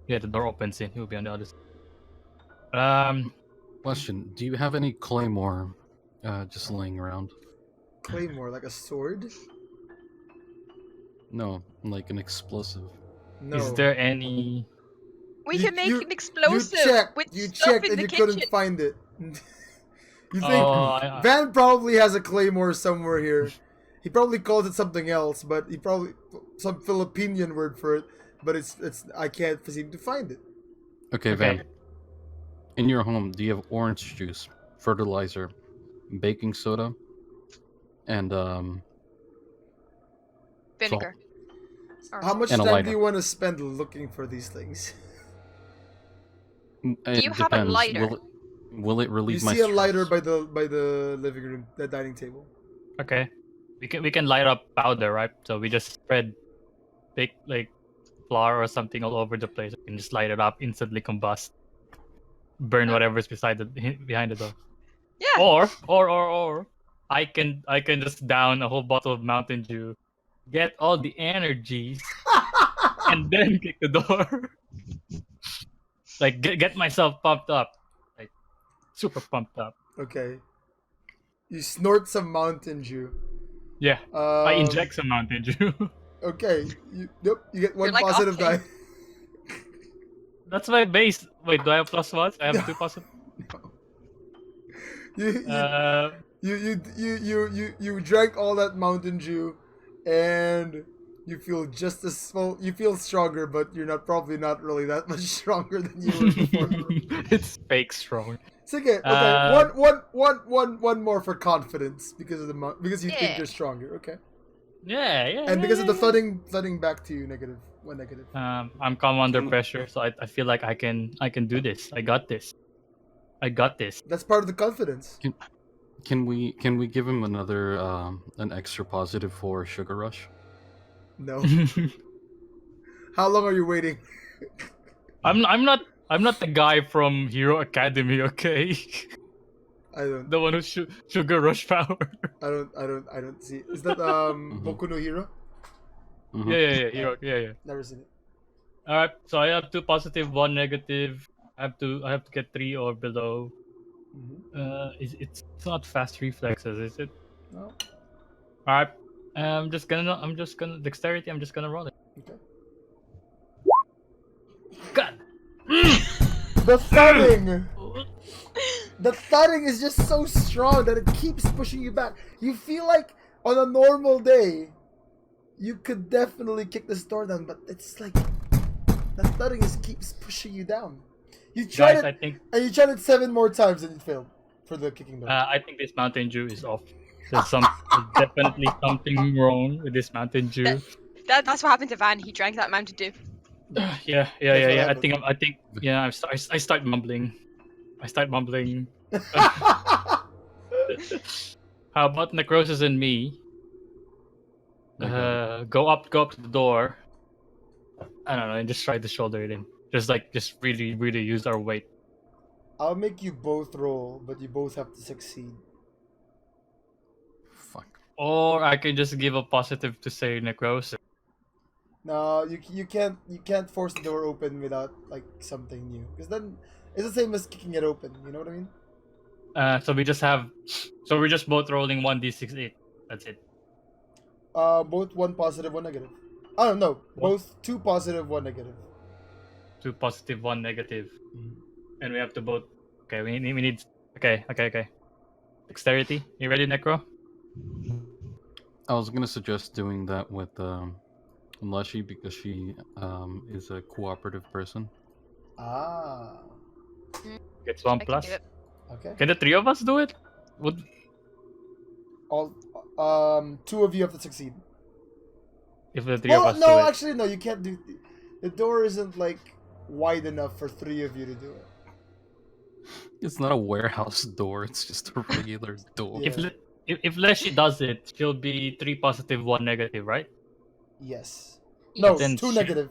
Yeah, the door opens in. It will be on the other side. Question: do you have any claymore just laying around? Claymore, like a sword? No, like an explosive. No. Is there any? We You- can make you- an explosive with You stuff checked in and the you kitchen. couldn't find it. You think Oh, Van probably has a claymore somewhere here. He probably calls it something else, but he probably some Filipinian word for it. But it's I can't seem to find it. Okay, Okay. Van. In your home, do you have orange juice, fertilizer, baking soda, and Vinegar. Or How much And a time lighter. do you want to spend looking for these things? It you have a depends. lighter? Will it You relieve my see a lighter stress? by the living room, the dining table. Okay. We can light up powder, right? So we just spread big like flour or something all over the place. We can just light it up, instantly combust, burn Oh. whatever's beside the behind the door. Yeah. Or I can just down a whole bottle of Mountain Dew, get all the energies, and then kick the door. Like get myself pumped up, like super pumped up. Okay. You snort some Mountain Dew. Yeah, I inject some Mountain Dew. Okay. Yep. You get one You're like positive die. Octane. That's my base. Wait, do I have plus one? I have two positive. You, Uh, you drank all that Mountain Dew, and you feel just as well. You feel stronger, but you're probably not really that much stronger than you were before. it's fake strong. It's okay. Okay. Uh, One more for confidence because of because you think Yeah. you're stronger. Okay. Yeah. And because of the yeah. flooding back to you, negative. One negative. I'm calm under pressure, so I feel like I can do this. I got this. That's part of the confidence. Can we give him another an extra positive for Sugar Rush? No. How long are you waiting? I'm not the guy from Hero Academy, okay? I don't. The one who's sugar rush power. I don't see. Is that Boku no Hero? Mhm. Yeah, Hero, yeah. Never seen it. All right, so I have 2 positive, 1 negative. I have to get 3 or below. It's not fast reflexes, is it? No. All right. I'm just gonna dexterity. I'm just gonna roll it. Okay. God. The thudding. The thudding is just so strong that it keeps pushing you back. You feel like on a normal day, you could definitely kick this door down, but it's like the thudding keeps pushing you down. You tried Guys, it, I think and you tried it 7 more times and you failed for the kicking door. I think this Mountain Dew is off. There's definitely something wrong with this Mountain Dew. That's what happened to Van. He drank that Mountain Dew. Yeah. what I happened. think yeah. I start mumbling. How about Necrosis and me? Go up to the door. I don't know, and just try to shoulder it in. Just really use our weight. I'll make you both roll, but you both have to succeed. Fuck. Or I can just give a positive to say Necrosis. No, you can't force the door open without like something new, because then it's the same as kicking it open. You know what I mean? So we're just both rolling 1d6 That's it. Both 1 positive, 1 negative. Oh no, What? both 2 positive, 1 negative. 2 positive, 1 negative. And we have to both. Okay, we need. Okay. Dexterity. You ready, Necro? I was gonna suggest doing that with Lushy because she is a cooperative person. Ah, Gets 1 I can plus. do it. okay. Can the 3 of us do it? Would All 2 of you have to succeed. if the 3 of Well, us no, do it? actually, no. You can't do. The door isn't like wide enough for 3 of you to do it. It's not a warehouse door. It's just a regular door. Yeah. If Leshy does it, she'll be 3 positive, 1 negative, right? Yes. No, Then 2 she- negative.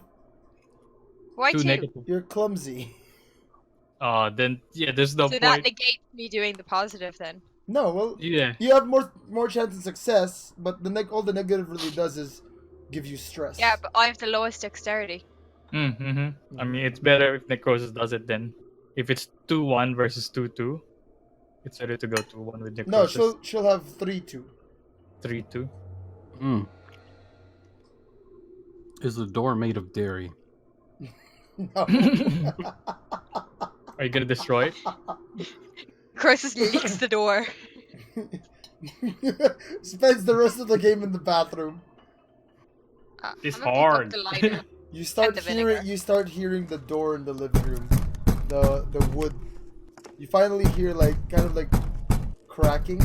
Why 2 two? negative. You're clumsy. Then yeah, there's no So that point. negates me doing the positive then. No, well, Yeah. you have more chance of success, but all the negative really does is give you stress. Yeah, but I have the lowest dexterity. Mm-hmm. I mean, it's better if Necrosis does it then. If it's 2-1 versus 2-2, it's better to go 2-1 with No, Necrosis. she'll have 3-2. 3-2. Mm. Is the door made of dairy? No. Are you gonna destroy it? Croesus licks the door. Spends the rest of the game in the bathroom. It's I'm gonna pick up hard. the lighter. You start the vinegar. hearing the door in the living room. The wood. You finally hear kind of cracking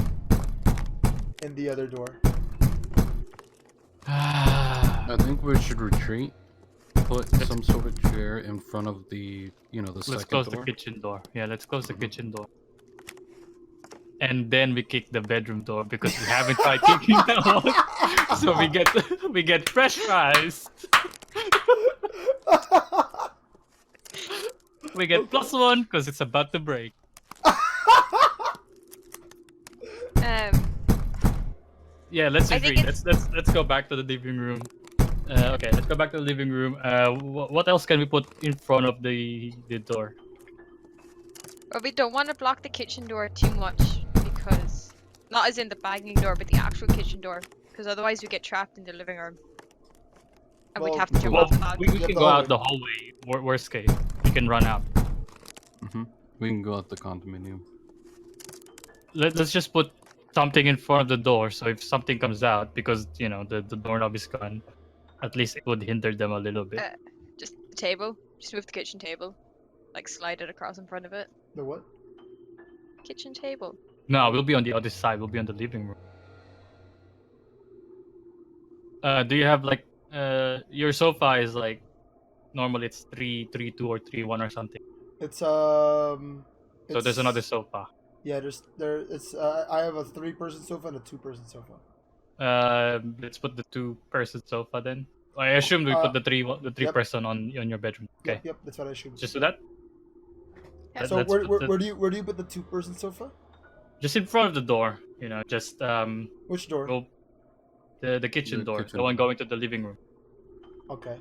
in the other door. I think we should retreat. Put some sort of chair in front of the, the Let's second close door. the kitchen door. Yeah, let's close the kitchen door. And then we kick the bedroom door because we haven't tried kicking that one. So we get pressurized. We get +1 because it's about to break. Yeah, let's I think agree. Let's go back to the living room. Okay, let's go back to the living room. What else can we put in front of the door? But we don't want to block the kitchen door too much because, not as in the banging door, but the actual kitchen door, because otherwise we get trapped in the living room. And we'd Well, have to jump Well, off the balcony. we Yeah, can the go out hallway. the hallway. Worst case, we can run out. We can go out the condominium. Let's just put something in front of the door, so if something comes out, because the doorknob is gone, at least it would hinder them a little bit. Just the table. Just move the kitchen table. Like slide it across in front of it. The what? Kitchen table. No, we'll be on the other side. We'll be on the living room. Do you have like your sofa is like normally it's 3-3-2 or 3-1 or something. It's So there's it's- another sofa. Yeah, it's I have a 3-person sofa and a 2-person sofa. Let's put the 2-person sofa then. I assume we put the three Yep. person on your bedroom. Okay, Yep, that's what I assumed. just do that. Yeah. So Let's where, put where, the- where do you put the 2-person sofa? Just in front of the door. Just Which door? go the kitchen The door, kitchen the one door. going to the living room. Okay.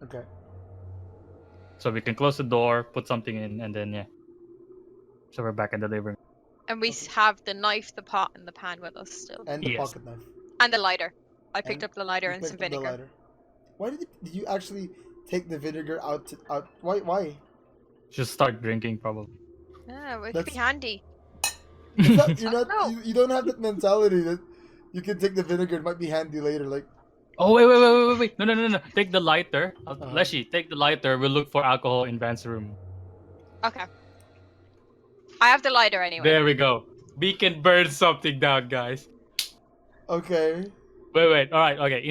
Okay. So we can close the door, put something in, and then yeah. So we're back in the living room. And we have the knife, the pot, and the pan with us still. And the Yes. pocket knife. And the lighter. I picked And up the lighter You and some picked up the vinegar. lighter. Why did you actually take the vinegar out? Why? Just start drinking probably. Yeah, it could That's- be handy. You're not. No. You don't have that mentality that you can take the vinegar. It might be handy later. Like Oh wait! No! Take the lighter. Uh-huh. Leshy, take the lighter. We'll look for alcohol in Van's room. Okay. I have the lighter anyway. There we go. We can burn something down, guys. okay, Wait. All right. Okay.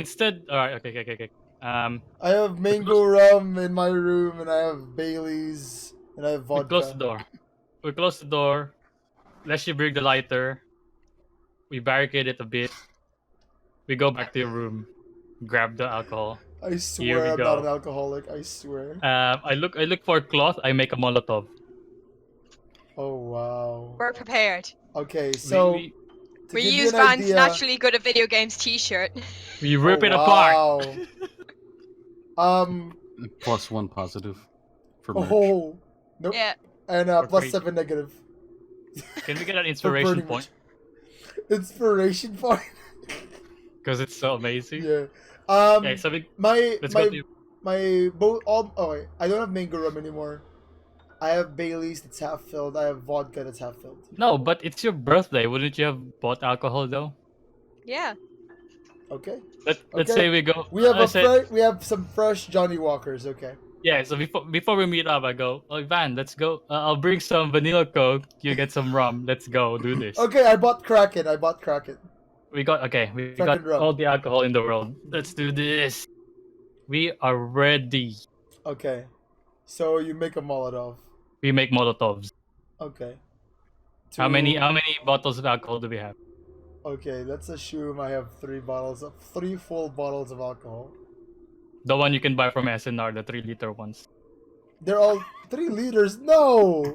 All right. Okay. I have mango rum in my room, and I have Bailey's, and I have We vodka. close the door. We close the door. Leshy bring the lighter. We barricade it a bit. We go back to your room. Grab the alcohol. I Here swear we I'm go. not an alcoholic. I swear. I look for a cloth. I make a Molotov. Oh wow. We're prepared. Okay, so we to We give you use an Van's idea- naturally good at video games t-shirt. we rip Oh, it apart. wow. +1 positive for merch. Oh. Nope. Yeah. And For plus free. 7 negative. Can we get an For inspiration burning point? Inspiration point. Because it's so amazing. Yeah. Okay, so let's go to. my both all. Oh wait, I don't have mango rum anymore. I have Bailey's that's half filled. I have vodka that's half filled. No, but it's your birthday. Wouldn't you have bought alcohol though? Yeah. Okay. Let's Okay. say we go. We have I said- we have some fresh Johnny Walkers. Okay. Yeah. So before we meet up, I go, oh Van, let's go. I'll bring some vanilla Coke. You get some rum. Let's go do this. Okay, I bought Kraken. We got We got Fucking rum. all the alcohol in the world. Let's do this. We are ready. Okay. So you make a Molotov. We make Molotovs. Okay. How Two- many bottles of alcohol do we have? Okay, let's assume I have 3 full bottles of alcohol. The one you can buy from SNR, the 3-liter ones. They're all 3 liters. No.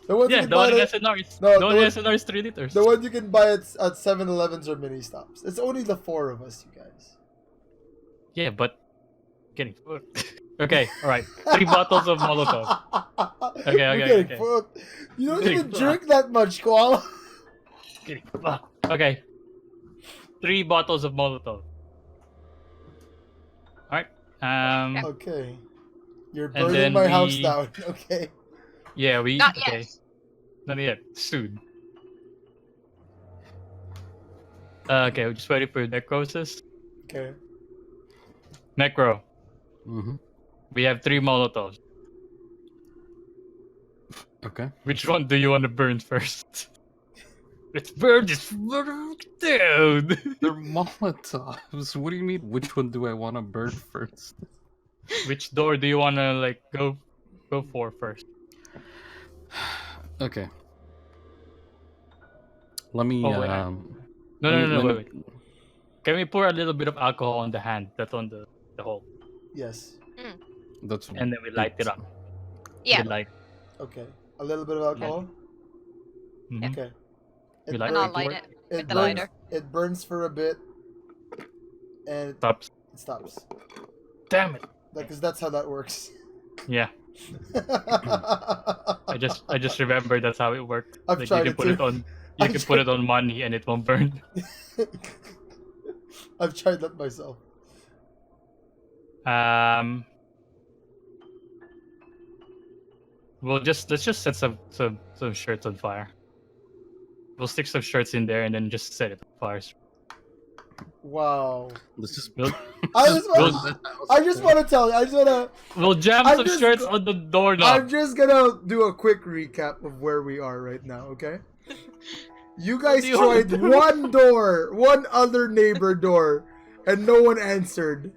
The one you Yeah, can the buy one in at- SNR is No, the one the in one- SNR is 3 liters. The one you can buy at 7-Elevens or mini stops. It's only the 4 of us, you guys. Yeah, but getting fucked. Okay, all right. 3 bottles of Molotov. You're okay, getting okay. fucked. You don't Getting even drink that much, Koala. Getting fucked. Okay. 3 bottles of Molotov. All right. Okay. You're And burning then my house we- down. Okay. Yeah, we Not okay. yet. Not yet. Soon. Okay, we're just waiting for necrosis. Okay. Necro, Mm-hmm. we have 3 Molotovs. Okay. Which one do you want to burn first? Let's burn this dude. They're Molotovs. What do you mean? Which one do I want to burn first? Which door do you wanna like go for first? Okay. Let me. Oh, wait. No, let no, me- wait. Can we pour a little bit of alcohol on the hand that's on the hole, Yes. That's and then we light it up? Yeah. We light. Okay. A little bit of alcohol. Mhm. Okay. We It light And I'll it light for it It with the burns. lighter. It burns for a bit, and Stops. it stops. Damn it. Because that's how that works. Yeah. I just remember that's how it worked. I've Like tried you it can put too. it on. You I've can put it on money and it won't burn. I've tried that myself. Let's just set some shirts on fire. We'll stick some shirts in there and then just set it on fire. Wow. Let's just. We'll, I just want to tell you. I just want to. we'll jam I'm some just shirts go- on the doorknob. I'm just gonna do a quick recap of where we are right now. Okay. You guys do you wanna tried do? one door, one other neighbor door, and no one answered.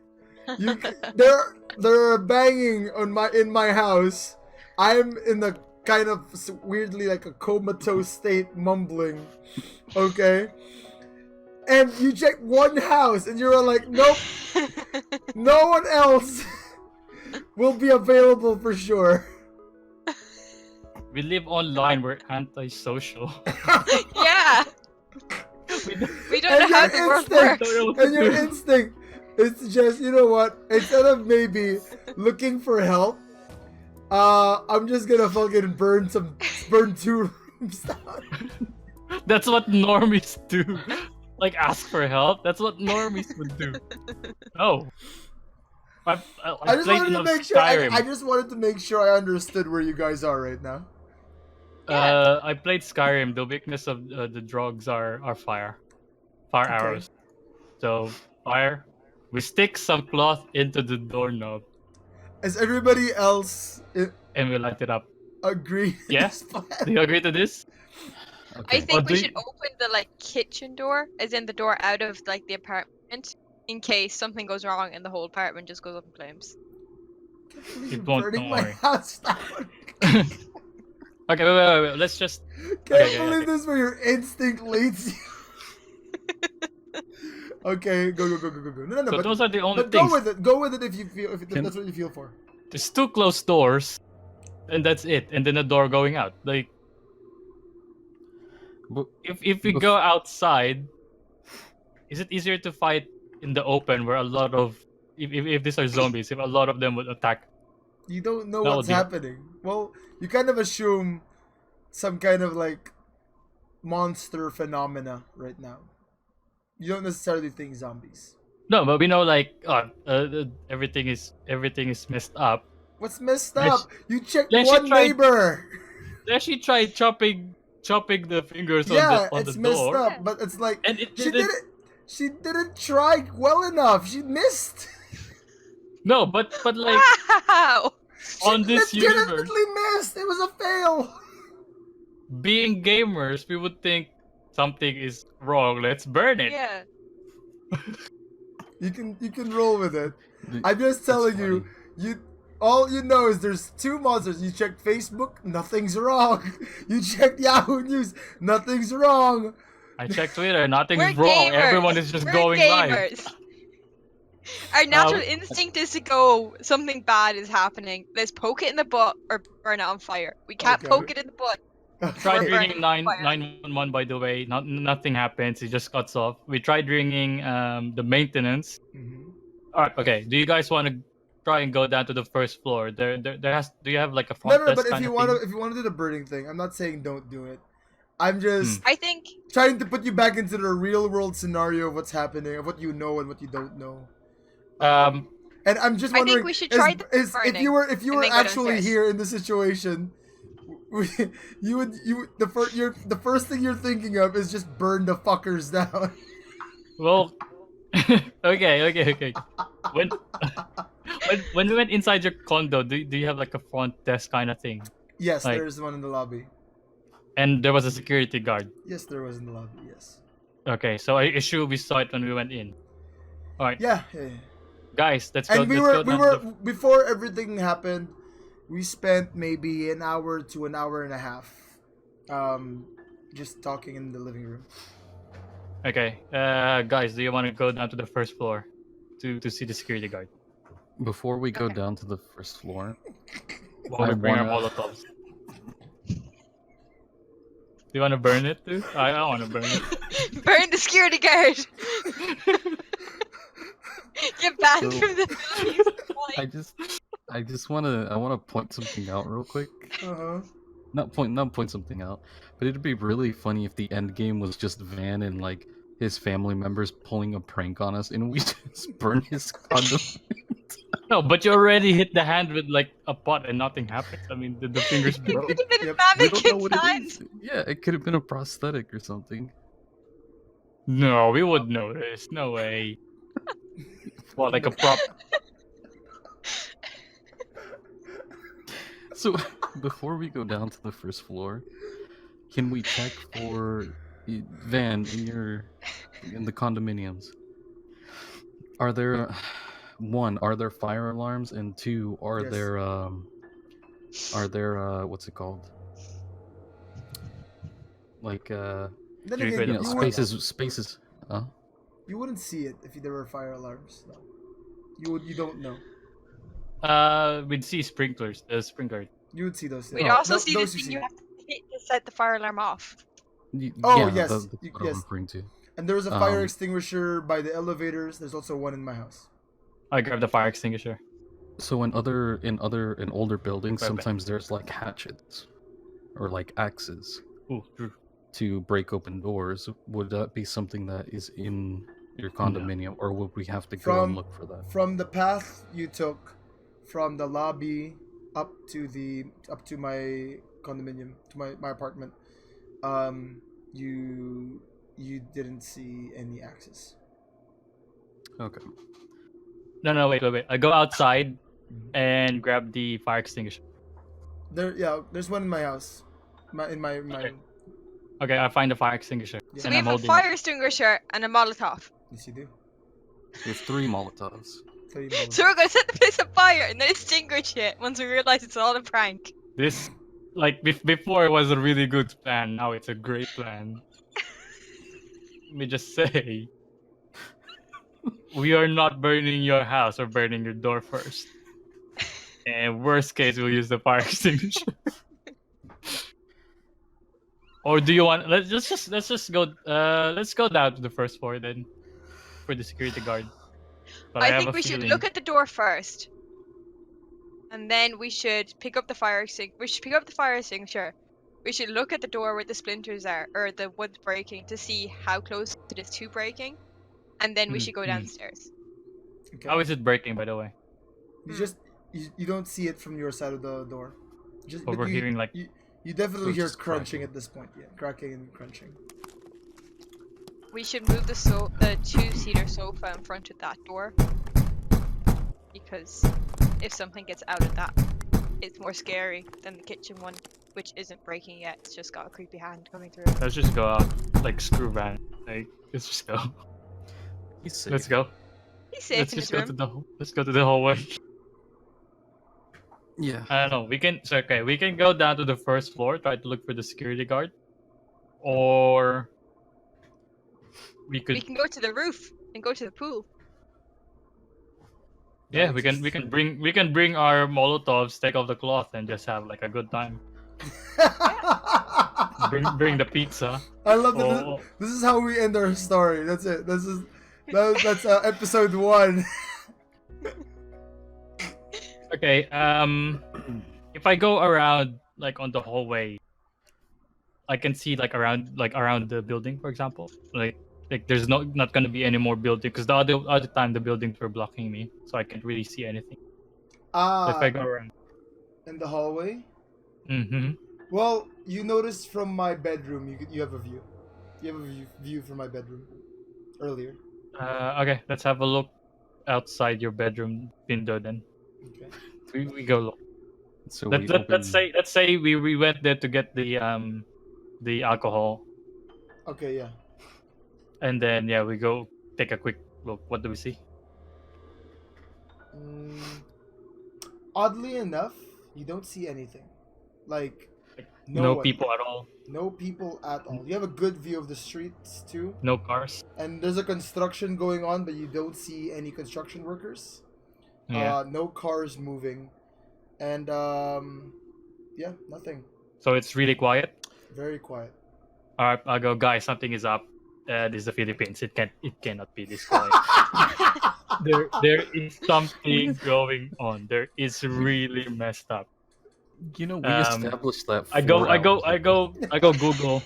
They're banging on in my house. I'm in the kind of weirdly like a comatose state, mumbling. Okay. And you check one house, and you're like, nope, no one else will be available for sure. We live online. We're antisocial. Yeah. We don't And know how your the world instinct, works. and your instinct is to just, you know what? Instead of maybe looking for help, I'm just gonna fucking burn 2 rooms down. That's what normies do. Like ask for help. That's what normies would do. No. I I just played wanted to enough make sure. Skyrim. I just wanted to make sure I understood where you guys are right now. I played Skyrim. The weakness of the drugs are fire Okay. arrows. So fire. We stick some cloth into the doorknob Is everybody else and we light it up. agree? to Yeah? this plan? Do you agree to this? I Or think we do should open the like kitchen door, as in the door out of like the apartment, in case something goes wrong and the whole apartment just goes up in flames. It won't. Burning Don't my worry. house down. Okay, wait. Let's just. Can't Okay. believe this where your instinct leads you. Okay, go. No. So but those are the only but things. go with it. Go with it if you feel Can- that's what you feel for. There's 2 closed doors, and that's it. And then a door going out. Like But if we go outside, is it easier to fight in the open where a lot of if these are zombies, if a lot of them would attack? You don't know That what's would be- happening. Well, you kind of assume some kind of like monster phenomena right now. You don't necessarily think zombies. No, but we know like everything is messed up. What's messed Let's- up? You checked let's one try- neighbor. They actually tried chopping the fingers Yeah, on the it's messed door, up, but it's like and it she didn't. didn't. She didn't try well enough. She missed. No, but like Wow! on this She universe, legitimately missed. It was a fail. being gamers, we would think something is wrong. Let's burn it. Yeah. You can roll with it. th- I'm just it's telling you. funny. All you know is there's 2 monsters. You checked Facebook, nothing's wrong. You checked Yahoo News, nothing's wrong. I checked Twitter. Nothing's We're wrong. gamers. Everyone is just We're going live. gamers. Our natural instinct is to go, something bad is happening. Let's poke it in the butt or burn it on fire. We can't Okay. poke it in the butt. Tried We're ringing burning fire. 911 by the way. Nothing happens. It just cuts off. We tried ringing the maintenance. Mhm. All right. Okay. Do you guys want to try and go down to the first floor? There has. Do you have like a No, front no, desk but if kind you of want thing? to, do the burning thing, I'm not saying don't do it. I'm just I think trying to put you back into the real world scenario of what's happening, of what you know and what you don't know. And I'm just I think wondering, we should try the if burning you were and actually then go downstairs. here in the situation, the first thing you're thinking of is just burn the fuckers down. Well, okay. When when we went inside your condo, do you have like a front desk kind of thing? Yes, Like- there's one in the lobby. And there was a security guard. Yes, there was in the lobby. Yes. Okay, so I assume we saw it when we went in. All right, Yeah. Yeah. guys, let's go. And we Let's were go we down to were before everything happened. We spent maybe an hour to an hour and a half, just talking in the living room. Okay, guys, do you want to go down to the first floor to see the security guard Before we go Okay. down to the first floor, while we I bring our wanna- molotovs? Do you want to burn it too? I don't want to burn it. Burn the security guard. Get banned So- from the building. I just wanna point something out real quick. Uh-huh. Not point something out, but it'd be really funny if the end game was just Van and like his family members pulling a prank on us, and we just burn his condo. No, but you already hit the hand with like a pot and nothing happens. I mean, the fingers It broke. could have been Yep. a We don't know mannequin's what it hand. is. Yeah, it could have been a prosthetic or something. No, we would notice. No way. Well, like a prop. So before we go down to the first floor, can we check for Van in the condominiums? Are there are there fire alarms, and two, are Yes. there what's it called? Like Then Three again, feet spaces. Huh? you wouldn't see it if there were fire alarms. No. You don't know. We'd see sprinklers. Sprinkler. You would see those. We'd yeah. also Tho- see the those you thing see. you have to hit to set the fire alarm off. Oh, Yeah, yes, that's you- what I'm yes. referring to. And there was a fire Um, extinguisher by the elevators. There's also one in my house. I grabbed the fire extinguisher. So in older buildings, Right, right. sometimes there's like hatchets or like axes Ooh, true. to break open doors. Would that be something that is in your condominium, or would we have to go From- and look for that? From the path you took from the lobby up to my condominium, to my apartment, you didn't see any axes. Okay. No, wait. I go outside and grab the fire extinguisher. There's one in my house. In my Okay. Okay, I find the fire extinguisher. Yeah. So And we I'm have a holding fire extinguisher and a Molotov. Yes, you do. We have 3 Molotovs. Tell you about So we're gonna set the place on fire and then extinguish it once we realize it's all a prank. This, like, before it was a really good plan. Now it's a great plan. Let me just say, we are not burning your house. We're burning your door first. And worst case, we'll use the fire extinguisher. Or do you want? Let's just go. Let's go down to the first floor then, for the security guard. But I, I have think a we should feeling- look at the door first. And then we should pick up the fire extinguisher. We should look at the door where the splinters are, or the wood's breaking, to see how close it is to breaking. And then we should go Hmm. downstairs. Okay. How is it breaking, by the way? You don't see it from your side of the door. But we're hearing, like- you definitely it's hear just crunching cracking. at this point. Yeah, cracking and crunching. We should move the two-seater sofa in front of that door. Because if something gets out of that, it's more scary than the kitchen one, which isn't breaking yet. It's just got a creepy hand coming through. Let's just go out, like screw van. Like, let's just go. He's safe. Let's go. He's safe Let's in his just go room. to let's go to the hallway. Yeah. I don't know. We can go down to the first floor, try to look for the security guard, or we could. We can go to the roof and go to the pool. Yeah, we can bring our Molotovs, take off the cloth, and just have like a good time. Bring the pizza. I love that. Oh. This is how we end our story. That's it. That's episode 1. Okay. If I go around like on the hallway, I can see like around the building, for example. Like there's not gonna be any more building because the other time the buildings were blocking me, so I can't really see anything. So if I go around. In the hallway. Mm-hmm. Well, you noticed from my bedroom, you have a view. You have a view from my bedroom earlier. Okay, let's have a look outside your bedroom window then. Okay. We go look. So Let's say we went there to get the the alcohol, Okay, yeah. and then yeah, we go take a quick look. What do we see? Mm, oddly enough, you don't see anything. Like no No one, people at all. no people at all. You have a good view of the streets too, No cars. and there's a construction going on, but you don't see any construction workers. Yeah. No cars moving, and yeah, nothing. So it's really quiet. Very quiet. All right, I'll go, guys. Something is up. This is the Philippines. It cannot be this quiet. there is something going on. There is really messed up. You know, we Um, established that. I go Google.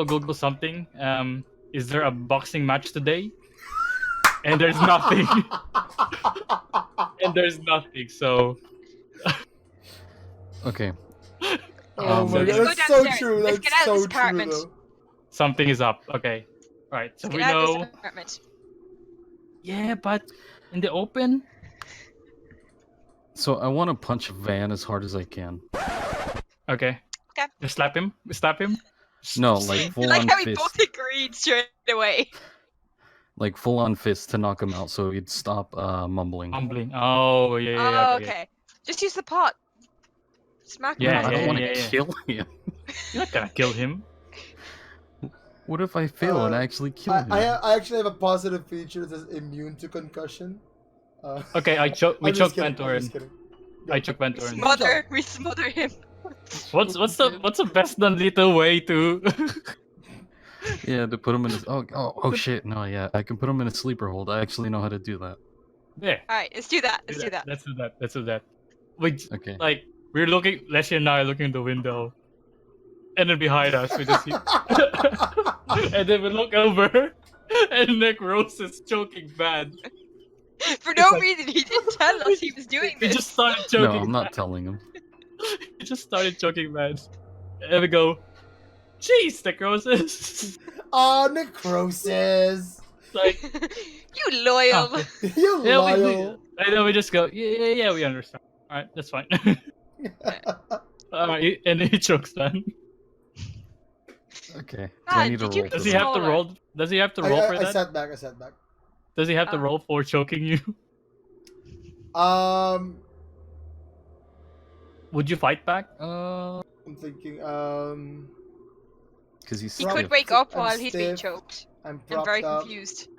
Google something. Is there a boxing match today? And there's nothing. And there's nothing. So Okay. Oh my Let's god, go that's so downstairs. true. Let's That's get out of so this true, apartment. though. something is up. Okay. Right. So Let's we get out of know. this apartment. Yeah, but in the open. So I want to punch Van as hard as I can. Okay. Okay. Just slap him. Slap him. No, like I full like on how we fist. both agreed straight away. Like full on fist to knock him out, so he'd stop mumbling. Mumbling. Oh yeah. Oh, Okay. okay. Just use the pot. Smack him. Yeah, I don't yeah, want to yeah, yeah. kill him. You're not gonna kill him. What if I fail and Uh, actually kill him? I actually have a positive feature that's immune to concussion. Okay, we I'm just choke kidding, I'm VanTooren. just kidding. Go. I choke VanTooren. We smother him. What's the best non-lethal way to? Yeah, to put him in his. Oh shit! No, yeah, I can put him in a sleeper hold. I actually know how to do that. Yeah. Alright, let's do that. Let's do that. Let's do that. Let's do that. We Okay. like we're looking. Leslie and I are looking in the window, and then behind us we just see, and then we look over, and Rose is choking bad. For no like- reason, he didn't tell us he was doing He this. just started No, choking. I'm not telling him. He just started choking bad. And we go, jeez, xNekroses. Oh, necrosis! Like, You loyal. Oh, You yeah, loyal. and then we just go, yeah, we understand. All right, that's fine. All right, and then he chokes then. Okay. Do Ah, I need to did you roll? Does for he that? have to Smaller. roll? Does he have to roll for I that? sat back. I sat back. Does he have to Oh. roll for choking you? Would you fight back? I'm thinking. Because he's He Rob- could stiff. wake up I'm while he's being stiff. choked. I'm I'm propped very up. confused.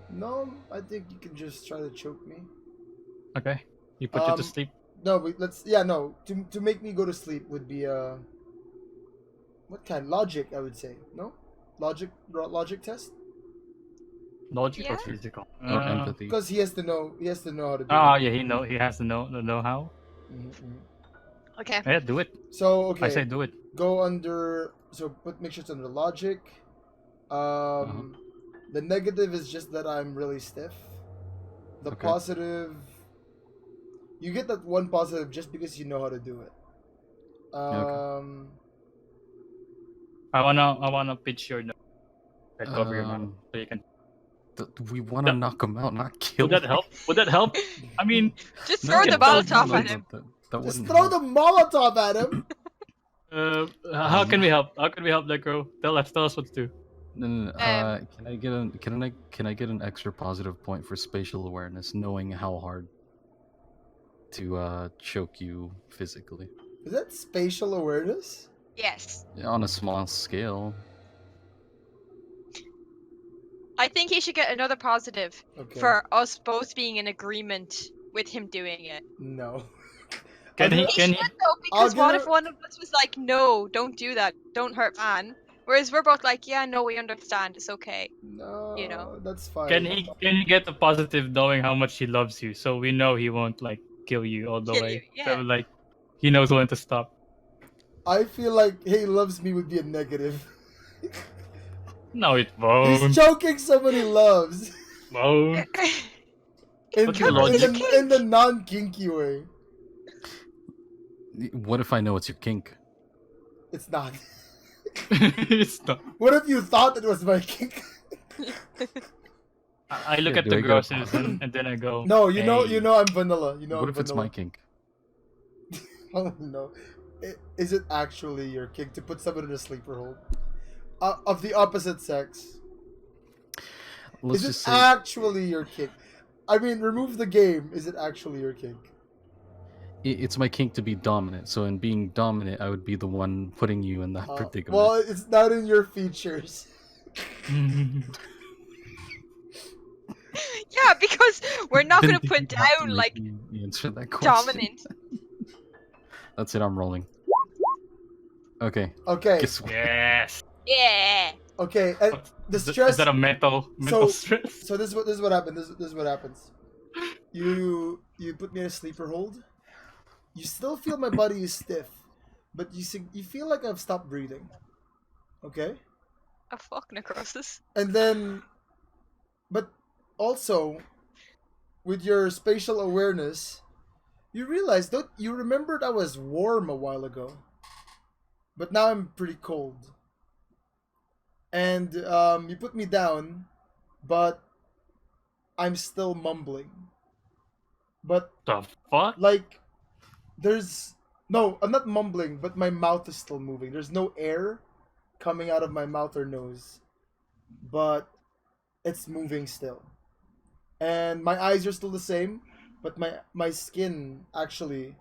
No, I think you can just try to choke me. Okay, you put you to Um, sleep. No, let's. Yeah, no. To make me go to sleep would be what kind? Logic, I would say. No, logic test. Logic or yeah. physical? Or empathy. Because he has to know. He has to know how to do Oh it. yeah, he has to know how. Mhm. Okay. Yeah, do it. So okay, I say do it. go under. So make sure it's under logic. The negative is just that I'm really stiff. The Okay. positive, you get that one positive just because you know how to do it. Okay. I wanna pitch your nose. Right over your mouth Um, so you can. We want to knock him out, not kill Would that him. help? Would that help? I mean, Just No, throw yeah, the no, Molotov no, at him. That Just wouldn't throw help. the Molotov at him. how can we help? How can we help, Necro? Tell us what to do. No. Can I get an extra positive point for spatial awareness, knowing how hard to choke you physically Is that spatial awareness? Yes. on a small scale? I think he should get another positive Okay. for us both being in agreement with him doing it. No. Can he? I'll Can he? Should though, because I'll what give if her- one of us was like, no, don't do that, don't hurt Van? Whereas we're both like, yeah, no, we understand, it's okay. No. You know. That's fine. Can he get a positive knowing how much he loves you? So we know he won't like kill you all the Kill way. you, So yeah. like, he knows when to stop. I feel like he loves me would be a negative. No, it He's won't. choking someone he loves. Won't. In, What's your logic? in the non-kinky way. What if I know it's your kink? It's not. It's not. What if you thought it was my kink? I look Yeah, at do the I get a grosses and then I go. No, you know "Hey." I'm vanilla. You know What I'm if it's vanilla. my kink? Oh no. Is it actually your kink to put someone in a sleeper hold? Of the opposite sex? Let's Is just it say actually your kink? I mean, remove the game. Is it actually your kink? it's my kink to be dominant. So in being dominant, I would be the one putting you in that predicament. Well, it's not in your features. Yeah, because we're not Then gonna do put you have to down make like me answer that question? dominant. That's it. I'm rolling. Okay. Okay. Guess what? Yes. Yeah. Okay. And What- the is stress. that a mental So- stress? So this is what happened. This is what happens. You put me in a sleeper hold. You still feel my body is stiff, but you feel like I've stopped breathing. Okay. Oh fuck, necrosis. And then, but also, with your spatial awareness, you realize that you remembered I was warm a while ago, but now I'm pretty cold. And you put me down, but I'm still mumbling. But The fuck? like, I'm not mumbling, but my mouth is still moving. There's no air coming out of my mouth or nose, but it's moving still. And my eyes are still the same, but my skin actually,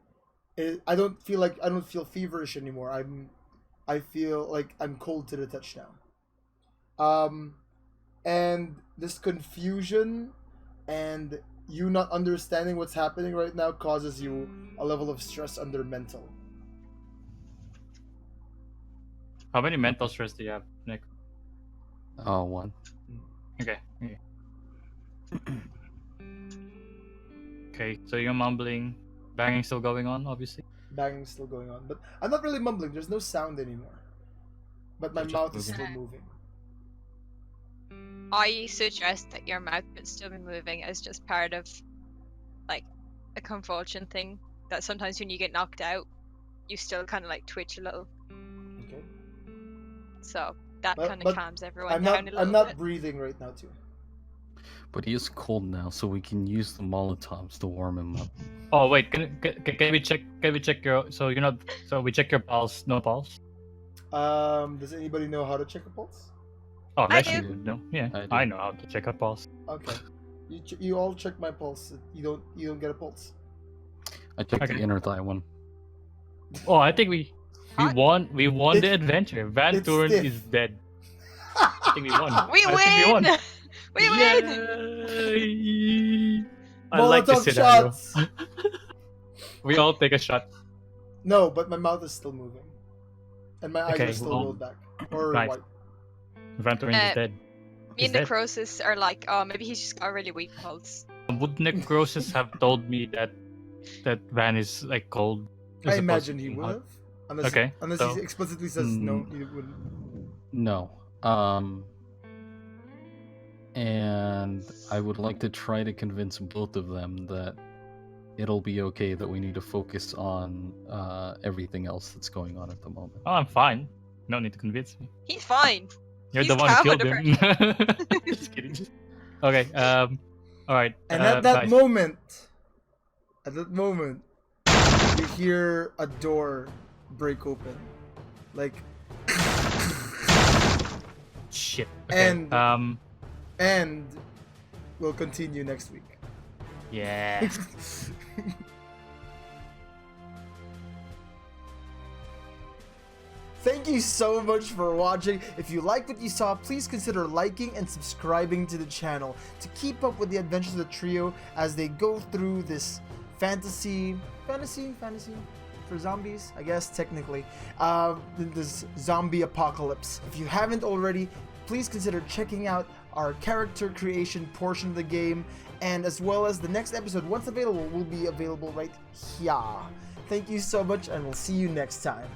I don't feel feverish anymore. I feel like I'm cold to the touch now. And this confusion and you not understanding what's happening right now causes you a level of stress under mental. How many mental stress do you have, Nick? Oh, one. Okay. Okay, so you're mumbling. Banging still going on, obviously. Banging's still going on, but I'm not really mumbling. There's no sound anymore, but my You're just mouth is moving. still moving. I suggest that your mouth could still be moving as just part of like a convulsion thing. That sometimes when you get knocked out, you still kind of like twitch a little. Okay. So that But- kind but of calms everyone I'm down not. a little I'm not bit. breathing right now too. But he is cold now, so we can use the Molotovs to warm him up. Oh wait, can we check? Can we check your? So you're not. So we check your pulse. No pulse. Does anybody know how to check a pulse? Oh, I Leslie do. would know. Yeah, I do. I know how to check a pulse. Okay. You all check my pulse. You don't get a pulse. I checked Okay. the inner thigh one. Oh, I think we Huh? won. We won the It- adventure. it's VanTooren stiff. is dead. I think we won. We I think win! We win! Yay! I like this Molotov scenario. shots. We all take a shot. No, but my mouth is still moving, and my eyes Okay, are still well, rolled back or nice. white. VanTooren is dead. Me He's and dead. necrosis are like, oh, maybe he's just got a really weak pulse. Would Necrosis have told me that Van is like cold? I as opposed imagine to he being would hot? have, unless Okay, unless so- he explicitly says no, he wouldn't. No. And I would like to try to convince both of them that it'll be okay, that we need to focus on everything else that's going on at the moment. Oh, I'm fine. No need to convince me. He's fine. You're He's the one who calm killed under him. Just kidding. Okay. All right. And at that guys. moment, you hear a door break open, like, Shit. Okay. and we'll continue next week. Yeah. Thank you so much for watching. If you liked what you saw, please consider liking and subscribing to the channel to keep up with the adventures of the trio as they go through this fantasy for zombies, I guess, technically, this zombie apocalypse. If you haven't already, please consider checking out our character creation portion of the game, and as well as the next episode, once available, will be available right here. Thank you so much, and we'll see you next time.